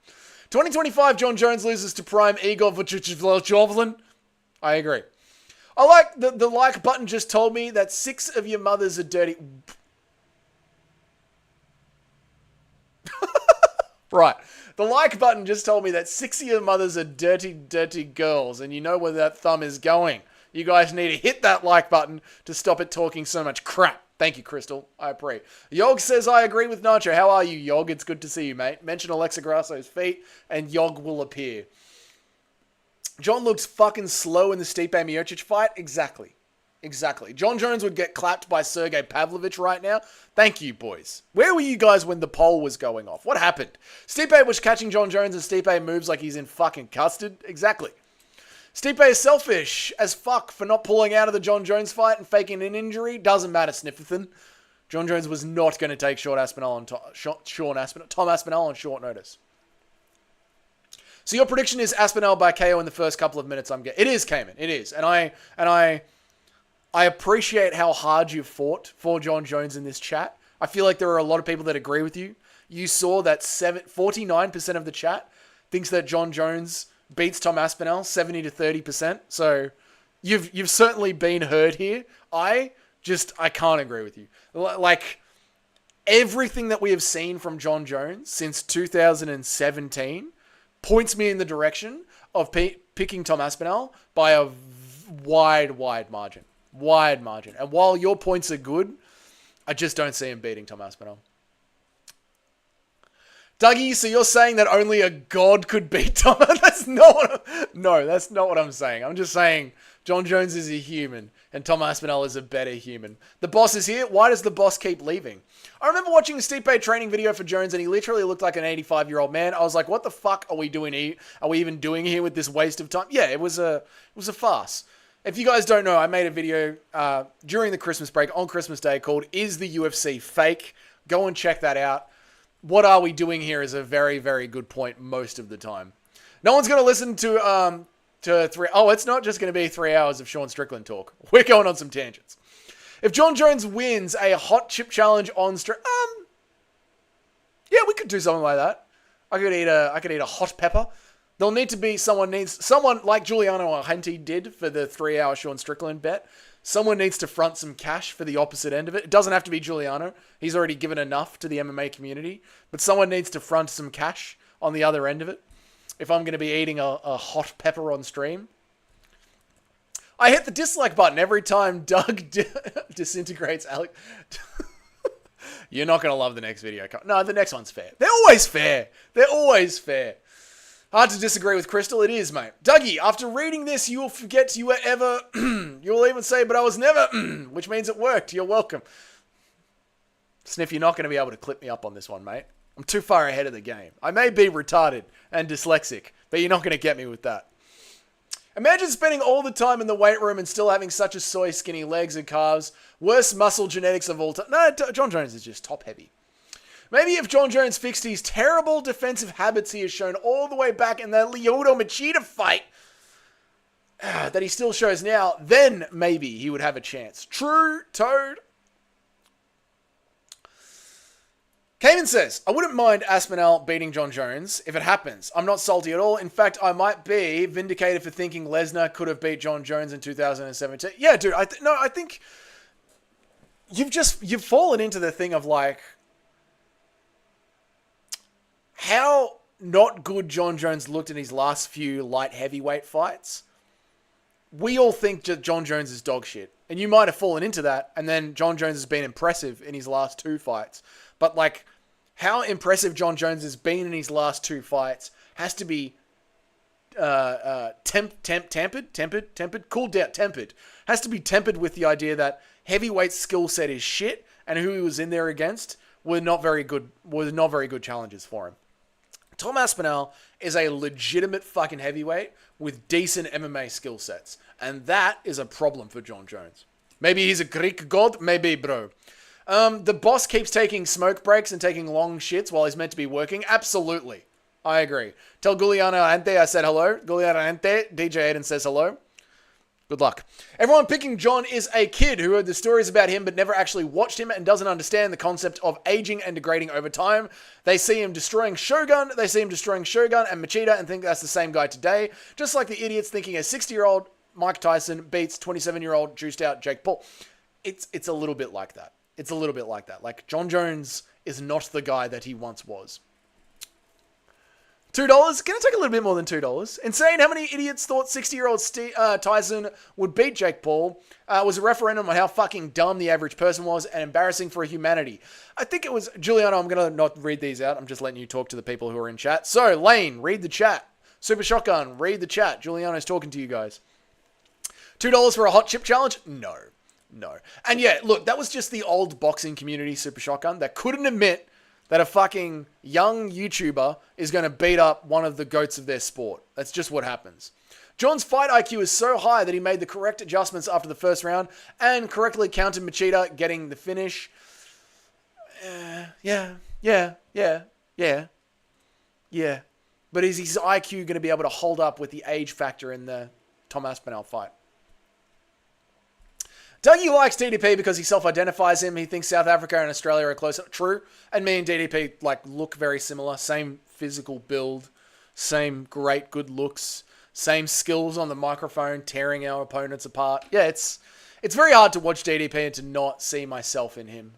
2025, John Jones loses to Prime Igor Vujovlin. I agree. I like the like button just told me that 6 of your mothers are dirty. Right. The like button just told me that 6 of your mothers are dirty, dirty girls. And you know where that thumb is going. You guys need to hit that like button to stop it talking so much crap. Thank you, Crystal. I pray. Yog says, I agree with Nacho. How are you, Yog? It's good to see you, mate. Mention Alexa Grasso's feet, and Yog will appear. John looks fucking slow in the Stipe Miocic fight. Exactly. John Jones would get clapped by Sergey Pavlovich right now. Thank you, boys. Where were you guys when the poll was going off? What happened? Stipe was catching John Jones, and Stipe moves like he's in fucking custard. Exactly. Stipe is selfish as fuck for not pulling out of the John Jones fight and faking an injury. Doesn't matter, Snifferton. John Jones was not going to take Tom Aspinall on short notice. So your prediction is Aspinall by KO in the first couple of minutes. It is, Cayman. It is, and I appreciate how hard you fought for John Jones in this chat. I feel like there are a lot of people that agree with you. You saw that 49% of the chat thinks that John Jones beats Tom Aspinall 70 to 30%. So you've certainly been heard here. I can't agree with you. Like everything that we have seen from John Jones since 2017 points me in the direction of picking Tom Aspinall by a wide margin. Wide margin. And while your points are good, I just don't see him beating Tom Aspinall. Dougie, so you're saying that only a god could beat Tom? That's not what I'm saying. I'm just saying John Jones is a human and Tom Aspinall is a better human. The boss is here. Why does the boss keep leaving? I remember watching a Stipe training video for Jones and he literally looked like an 85-year-old man. I was like, what the fuck are we doing here? Are we even doing here with this waste of time? Yeah, it was a farce. If you guys don't know, I made a video during the Christmas break on Christmas Day called Is the UFC Fake? Go and check that out. What are we doing here is a very, very good point most of the time. No one's going to listen to 3... Oh, it's not just going to be 3 hours of Sean Strickland talk. We're going on some tangents. If John Jones wins a hot chip challenge on yeah, we could do something like that. I could eat a hot pepper. There'll need to be someone like Giuliano Argenti did for the 3 hour Sean Strickland bet. Someone needs to front some cash for the opposite end of it. It doesn't have to be Giuliano. He's already given enough to the MMA community. But someone needs to front some cash on the other end of it. If I'm going to be eating a hot pepper on stream. I hit the dislike button every time Doug disintegrates Alex. You're not going to love the next video. No, the next one's fair. They're always fair. They're always fair. Hard to disagree with Crystal. It is, mate. Dougie, after reading this, you will forget you were ever... You'll even say, but I was never... which means it worked. You're welcome. Sniff, you're not going to be able to clip me up on this one, mate. I'm too far ahead of the game. I may be retarded and dyslexic, but you're not going to get me with that. Imagine spending all the time in the weight room and still having such a soy skinny legs and calves. Worst muscle genetics of all time. No, John Jones is just top heavy. Maybe if John Jones fixed his terrible defensive habits he has shown all the way back in that Lyoto Machida fight that he still shows now, then maybe he would have a chance. True, Toad. Cayman says, I wouldn't mind Aspinall beating John Jones if it happens. I'm not salty at all. In fact, I might be vindicated for thinking Lesnar could have beat John Jones in 2017. Yeah, dude, I think you've fallen into the thing of like how not good John Jones looked in his last few light heavyweight fights. We all think John Jones is dog shit. And you might have fallen into that, and then John Jones has been impressive in his last 2 fights. But like, how impressive John Jones has been in his last 2 fights has to be tempered. Has to be tempered with the idea that heavyweight skill set is shit, and who he was in there against were not very good challenges for him. Tom Aspinall is a legitimate fucking heavyweight with decent MMA skill sets. And that is a problem for John Jones. Maybe he's a Greek god? Maybe, bro. The boss keeps taking smoke breaks and taking long shits while he's meant to be working. Absolutely. I agree. Tell Guliano Ante I said hello. Guliano Ante, DJ Aiden says hello. Good luck. Everyone picking John is a kid who heard the stories about him but never actually watched him and doesn't understand the concept of aging and degrading over time. They see him destroying Shogun and Machida and think that's the same guy today. Just like the idiots thinking a 60-year-old Mike Tyson beats 27-year-old juiced out Jake Paul. It's a little bit like that. It's a little bit like that. Like, John Jones is not the guy that he once was. $2? Gonna take a little bit more than $2. Insane how many idiots thought 60-year-old Tyson would beat Jake Paul. Was a referendum on how fucking dumb the average person was and embarrassing for humanity. I think it was... Giuliano, I'm gonna not read these out. I'm just letting you talk to the people who are in chat. So, Lane, read the chat. Super Shotgun, read the chat. Giuliano's talking to you guys. $2 for a hot chip challenge? No. And yeah, look, that was just the old boxing community, Super Shotgun, that couldn't admit that a fucking young YouTuber is going to beat up one of the goats of their sport. That's just what happens. John's fight IQ is so high that he made the correct adjustments after the first round and correctly countered Machida getting the finish. Yeah. But is his IQ going to be able to hold up with the age factor in the Tom Aspinall fight? Dougie likes DDP because he self-identifies him. He thinks South Africa and Australia are close. True. And me and DDP look very similar. Same physical build. Same great good looks. Same skills on the microphone, tearing our opponents apart. Yeah, it's very hard to watch DDP and to not see myself in him.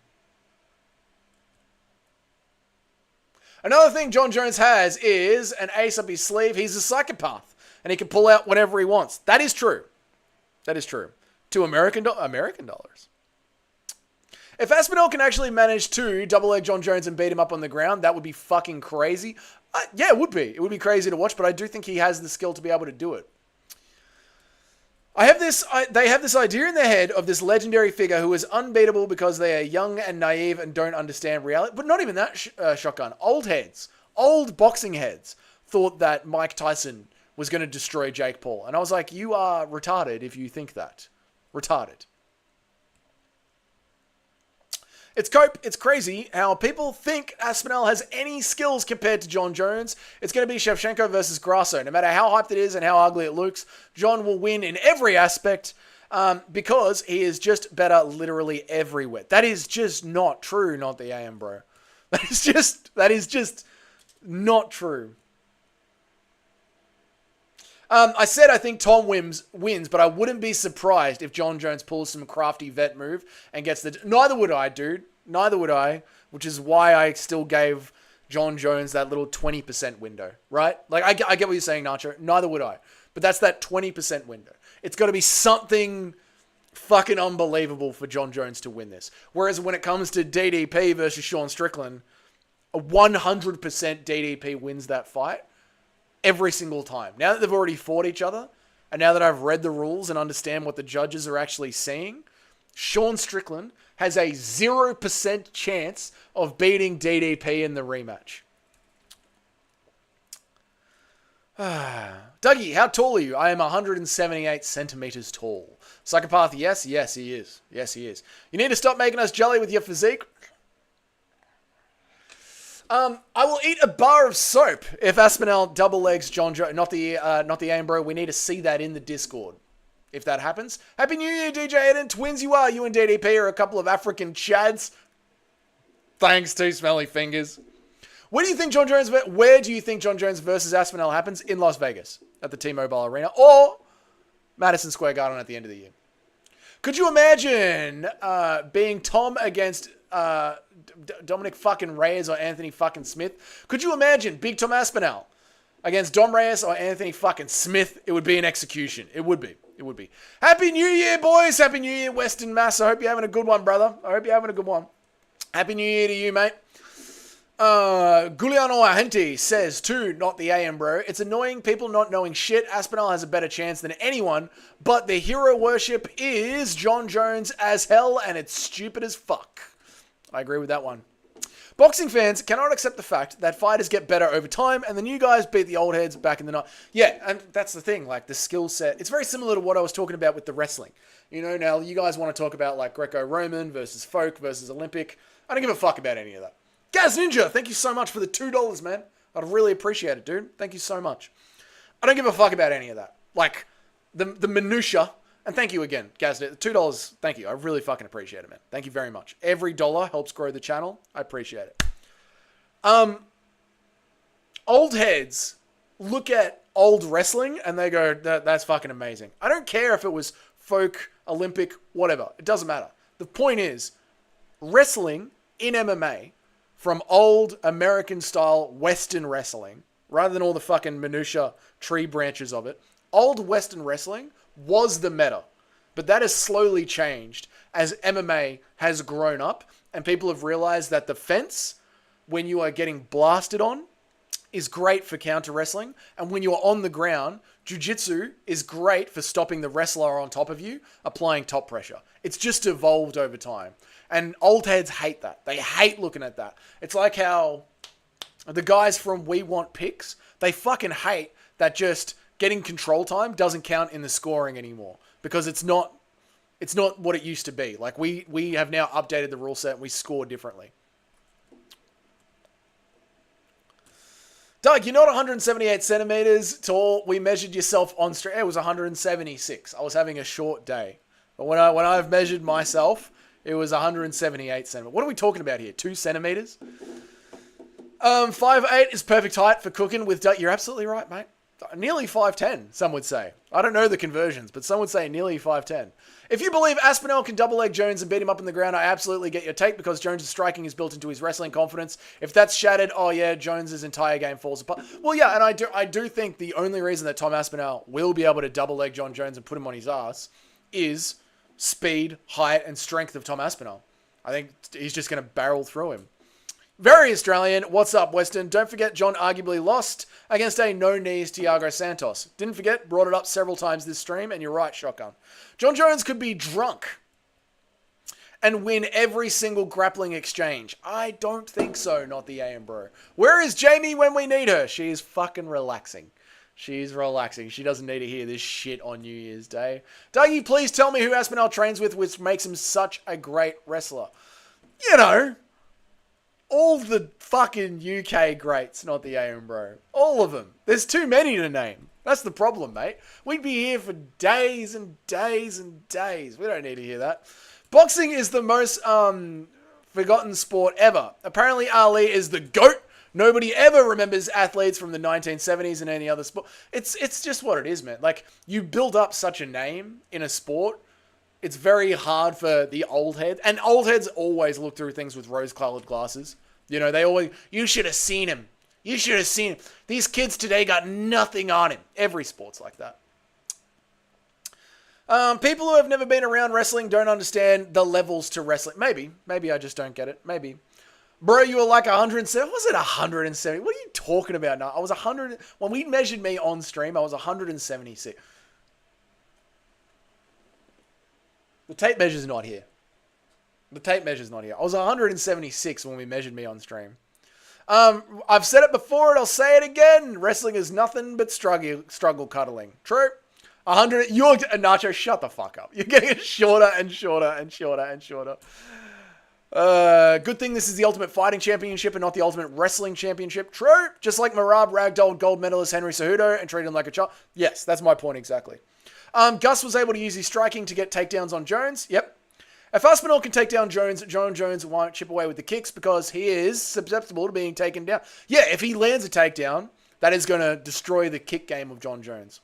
Another thing John Jones has is an ace up his sleeve. He's a psychopath. And he can pull out whatever he wants. That is true. To American dollars. If Aspinall can actually manage to double-leg John Jones and beat him up on the ground, that would be fucking crazy. Yeah, it would be. It would be crazy to watch, but I do think he has the skill to be able to do it. They have this idea in their head of this legendary figure who is unbeatable because they are young and naive and don't understand reality. But not even that, Shotgun. Old boxing heads thought that Mike Tyson was going to destroy Jake Paul. And I was like, you are retarded if you think that. Retarded. It's crazy how people think Aspinall has any skills compared to John Jones. It's going to be Shevchenko versus Grasso. No matter how hyped it is and how ugly it looks, John will win in every aspect because he is just better literally everywhere. That is just not true, not the AM, bro. That is just not true. I said I think Tom wins, but I wouldn't be surprised if John Jones pulls some crafty vet move and gets the... Neither would I, dude. Neither would I, which is why I still gave John Jones that little 20% window, right? Like, I get what you're saying, Nacho. Neither would I. But that's that 20% window. It's got to be something fucking unbelievable for John Jones to win this. Whereas when it comes to DDP versus Sean Strickland, a 100% DDP wins that fight every single time. Now that they've already fought each other, and now that I've read the rules and understand what the judges are actually seeing, Sean Strickland has a 0% chance of beating DDP in the rematch. Dougie, how tall are you? I am 178 centimeters tall. Psychopath, yes. Yes, he is. Yes, he is. You need to stop making us jelly with your physique. I will eat a bar of soap if Aspinall double legs John Jones. Not the aim, bro. We need to see that in the Discord. If that happens. Happy New Year, DJ Eden. Twins you are. You and DDP are a couple of African chads. Thanks, two smelly fingers. Where do you think John Jones versus Aspinall happens? In Las Vegas at the T-Mobile Arena or Madison Square Garden at the end of the year? Could you imagine being Tom against Dominic fucking Reyes or Anthony fucking Smith? Could you imagine Big Tom Aspinall against Dom Reyes or Anthony fucking Smith? It would be an execution. It would be. It would be. Happy New Year, boys. Happy New Year, Western Mass. I hope you're having a good one, brother. I hope you're having a good one. Happy New Year to you, mate. Giuliano Ahenti says, too, not the AM, bro. It's annoying people not knowing shit. Aspinall has a better chance than anyone, but the hero worship is John Jones as hell, and it's stupid as fuck. I agree with that one. Boxing fans cannot accept the fact that fighters get better over time, and the new guys beat the old heads back in the night. Yeah, and that's the thing, like the skill set. It's very similar to what I was talking about with the wrestling. You know, now you guys want to talk about like Greco-Roman versus folk versus Olympic. I don't give a fuck about any of that. Gaz Ninja, thank you so much for the $2, man. I'd really appreciate it, dude. Thank you so much. I don't give a fuck about any of that. Like, the minutia. And thank you again, Gaz. $2, thank you. I really fucking appreciate it, man. Thank you very much. Every dollar helps grow the channel. I appreciate it. Old heads look at old wrestling and they go, that's fucking amazing. I don't care if it was folk, Olympic, whatever. It doesn't matter. The point is, wrestling in MMA from old American-style Western wrestling, rather than all the fucking minutia tree branches of it, old Western wrestling was the meta. But that has slowly changed as MMA has grown up and people have realized that the fence, when you are getting blasted on, is great for counter wrestling. And when you are on the ground, jiu-jitsu is great for stopping the wrestler on top of you, applying top pressure. It's just evolved over time. And old heads hate that. They hate looking at that. It's like how the guys from We Want Picks, they fucking hate that just getting control time doesn't count in the scoring anymore. Because it's not what it used to be. Like we have now updated the rule set and we score differently. Doug, you're not 178 centimeters tall. We measured yourself on stream. It was 176. I was having a short day. But when I've measured myself, it was 178 centimeters. What are we talking about here? 2 centimeters? 5'8" is perfect height for cooking with Doug. You're absolutely right, mate. Nearly 5'10", some would say. I don't know the conversions, but some would say nearly 5'10". If you believe Aspinall can double leg Jones and beat him up in the ground, I absolutely get your take because Jones' striking is built into his wrestling confidence. If that's shattered, oh yeah, Jones' entire game falls apart. Well, yeah, and I do think the only reason that Tom Aspinall will be able to double leg John Jones and put him on his ass is speed, height, and strength of Tom Aspinall. I think he's just going to barrel through him. Very Australian. What's up, Weston? Don't forget John arguably lost against a no-knees Thiago Santos. Didn't forget, brought it up several times this stream, and you're right, Shotgun. John Jones could be drunk and win every single grappling exchange. I don't think so, not the AM bro. Where is Jamie when we need her? She is fucking relaxing. She's relaxing. She doesn't need to hear this shit on New Year's Day. Dougie, please tell me who Aspinall trains with, which makes him such a great wrestler. You know, all the fucking UK greats, not the AM bro. All of them. There's too many to name. That's the problem, mate. We'd be here for days and days and days. We don't need to hear that. Boxing is the most forgotten sport ever. Apparently Ali is the GOAT. Nobody ever remembers athletes from the 1970s and any other sport. It's just what it is, man. Like, you build up such a name in a sport, it's very hard for the old heads. And old heads always look through things with rose-colored glasses. You know, they always, you should have seen him. You should have seen him. These kids today got nothing on him. Every sport's like that. People who have never been around wrestling don't understand the levels to wrestling. Maybe I just don't get it. Maybe. Bro, you were like 170. Was it 170? What are you talking about now? I was 100. When we measured me on stream, I was 176. The tape measure's not here. The tape measure's not here. I was 176 when we measured me on stream. I've said it before and I'll say it again. Wrestling is nothing but struggle cuddling. True. 100. You're Nacho. Shut the fuck up. You're getting shorter and shorter and shorter and shorter. Good thing this is the Ultimate Fighting Championship and not the Ultimate Wrestling Championship. True. Just like Marab ragdolled gold medalist Henry Cejudo and treated him like a child. Yes, that's my point exactly. Gus was able to use his striking to get takedowns on Jones. Yep. If Aspinall can take down Jones, Jones won't chip away with the kicks because he is susceptible to being taken down. Yeah, if he lands a takedown, that is going to destroy the kick game of John Jones.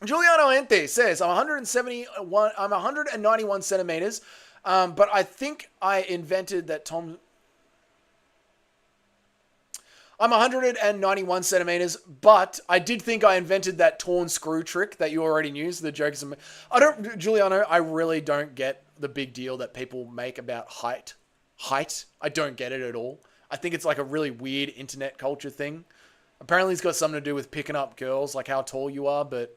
Giuliano Ente says, I'm 191 centimeters, but I think I invented that Tom... I'm 191 centimeters, but I did think I invented that torn screw trick that you already knew. So the joke is... Giuliano, I really don't get the big deal that people make about height. I don't get it at all. I think it's like a really weird internet culture thing. Apparently it's got something to do with picking up girls, like how tall you are, but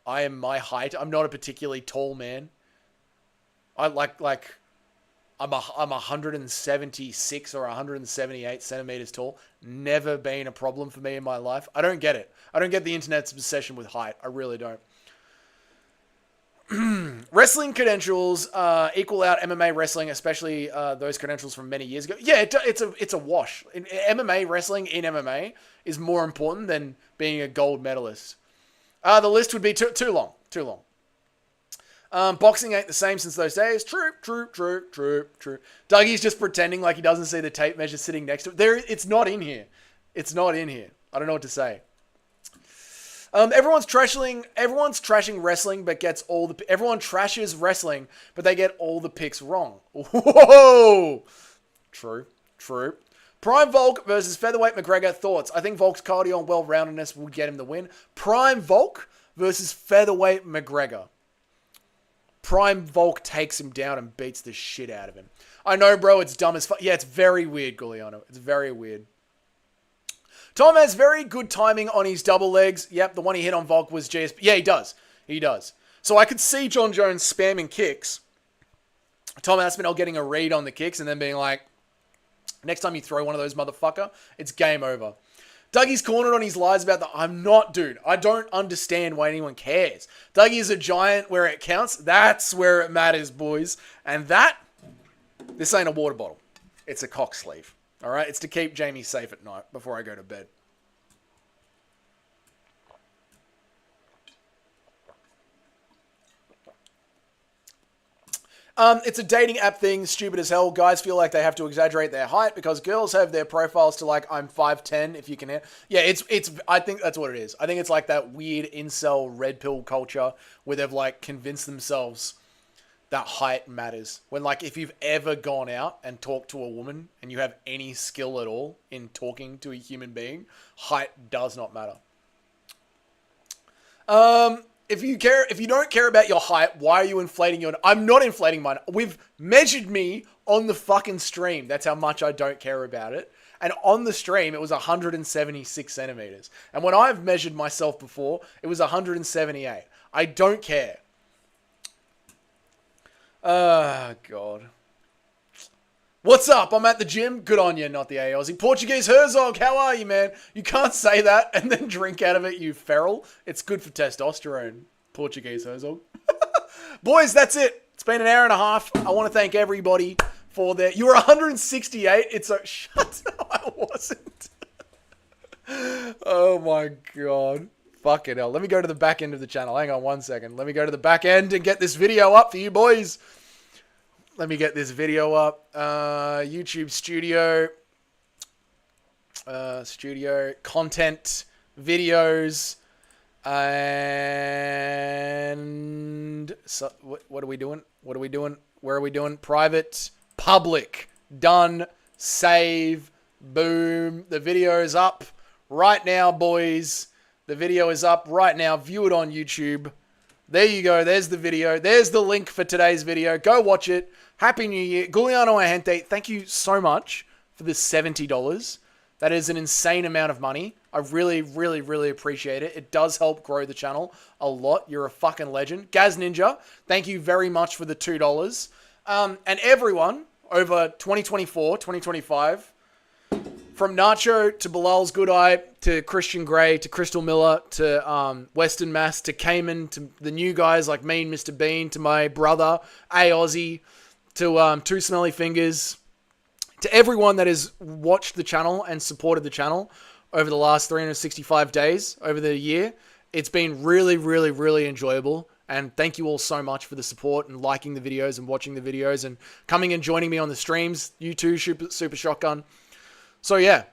I am my height. I'm not a particularly tall man. I'm 176 or 178 centimeters tall. Never been a problem for me in my life. I don't get it. I don't get the internet's obsession with height. I really don't. Wrestling credentials equal out MMA wrestling, especially those credentials from many years ago. Yeah, it's a wash. MMA wrestling in MMA is more important than being a gold medalist. The list would be too long. Too long. Boxing ain't the same since those days. True. Dougie's just pretending like he doesn't see the tape measure sitting next to it. It's not in here. It's not in here. I don't know what to say. Everyone's trashing wrestling, but gets everyone trashes wrestling, but they get all the picks wrong. Whoa! True. Prime Volk versus Featherweight McGregor. Thoughts? I think Volk's cardio and well-roundedness will get him the win. Prime Volk versus Featherweight McGregor. Prime Volk takes him down and beats the shit out of him. I know, bro, it's dumb as fuck. Yeah, it's very weird, Giuliano. It's very weird. Tom has very good timing on his double legs. Yep, the one he hit on Volk was GSP. Yeah, he does. So I could see John Jones spamming kicks. Tom Aspinall getting a read on the kicks and then being like, next time you throw one of those, motherfucker, it's game over. Dougie's cornered on his lies about the... I'm not, dude. I don't understand why anyone cares. Dougie is a giant where it counts. That's where it matters, boys. And this ain't a water bottle. It's a cock sleeve. All right? It's to keep Jamie safe at night before I go to bed. It's a dating app thing, stupid as hell. Guys feel like they have to exaggerate their height because girls have their profiles to like, I'm 5'10", if you can... Yeah, I think that's what it is. I think it's like that weird incel red pill culture where they've like convinced themselves that height matters. When like, if you've ever gone out and talked to a woman and you have any skill at all in talking to a human being, height does not matter. If you don't care about your height, why are you inflating your... I'm not inflating mine. We've measured me on the fucking stream. That's how much I don't care about it. And on the stream, it was 176 centimeters. And when I've measured myself before, it was 178. I don't care. Oh, God. What's up? I'm at the gym. Good on you, not the Aussie. Portuguese Herzog, how are you, man? You can't say that and then drink out of it, you feral. It's good for testosterone, Portuguese Herzog. Boys, that's it. It's been an hour and a half. I want to thank everybody for their... You were 168. It's a... Shut up. I wasn't. Oh, my God. Fucking hell. Let me go to the back end of the channel. Hang on one second. Let me go to the back end and get this video up for you boys. Let me get this video up. YouTube studio. Content. Videos. And... So, what are we doing? What are we doing? Where are we doing? Private. Public. Done. Save. Boom. The video is up right now, boys. The video is up right now. View it on YouTube. There you go. There's the video. There's the link for today's video. Go watch it. Happy New Year. Giuliano Agente, thank you so much for the $70. That is an insane amount of money. I really, really, really appreciate it. It does help grow the channel a lot. You're a fucking legend. Gaz Ninja, thank you very much for the $2. And everyone over 2024, 2025, from Nacho to Bilal's Good Eye to Christian Grey to Crystal Miller to Western Mass to Cayman to the new guys like me and Mr. Bean to my brother, A Aussie, to Two Smelly Fingers, to everyone that has watched the channel and supported the channel over the last 365 days over the year. It's been really, really, really enjoyable. And thank you all so much for the support and liking the videos and watching the videos and coming and joining me on the streams. You too, Super Shotgun. So yeah,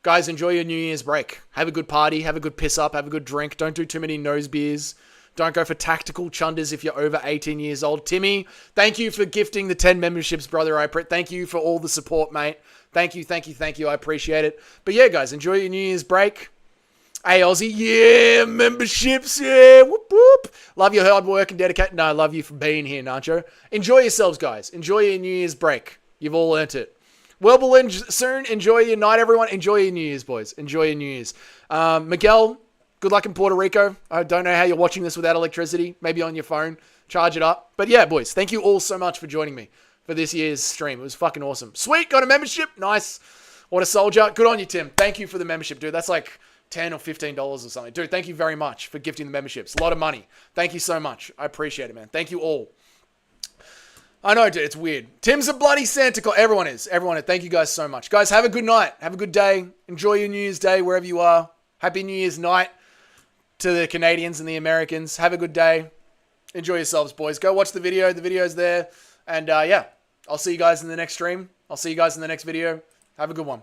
guys, enjoy your New Year's break. Have a good party. Have a good piss up. Have a good drink. Don't do too many nose beers. Don't go for tactical chunders if you're over 18 years old. Timmy, thank you for gifting the 10 memberships, brother. Thank you for all the support, mate. Thank you, thank you, thank you. I appreciate it. But yeah, guys, enjoy your New Year's break. Hey, Aussie, yeah, memberships, yeah, whoop, whoop. Love your hard work and dedication. No, I love you for being here, Nacho. Enjoy yourselves, guys. Enjoy your New Year's break. You've all earned it. Well, soon. Enjoy your night, everyone. Enjoy your New Year's, boys. Enjoy your New Year's. Miguel, good luck in Puerto Rico. I don't know how you're watching this without electricity. Maybe on your phone. Charge it up. But yeah, boys, thank you all so much for joining me for this year's stream. It was fucking awesome. Sweet, got a membership. Nice. What a soldier. Good on you, Tim. Thank you for the membership, dude. That's like $10 or $15 or something. Dude, thank you very much for gifting the memberships. A lot of money. Thank you so much. I appreciate it, man. Thank you all. I know, dude. It's weird. Tim's a bloody Santa Claus. Everyone is. Everyone is. Thank you guys so much. Guys, have a good night. Have a good day. Enjoy your New Year's Day wherever you are. Happy New Year's night to the Canadians and the Americans. Have a good day. Enjoy yourselves, boys. Go watch the video. The video's there. And yeah, I'll see you guys in the next stream. I'll see you guys in the next video. Have a good one.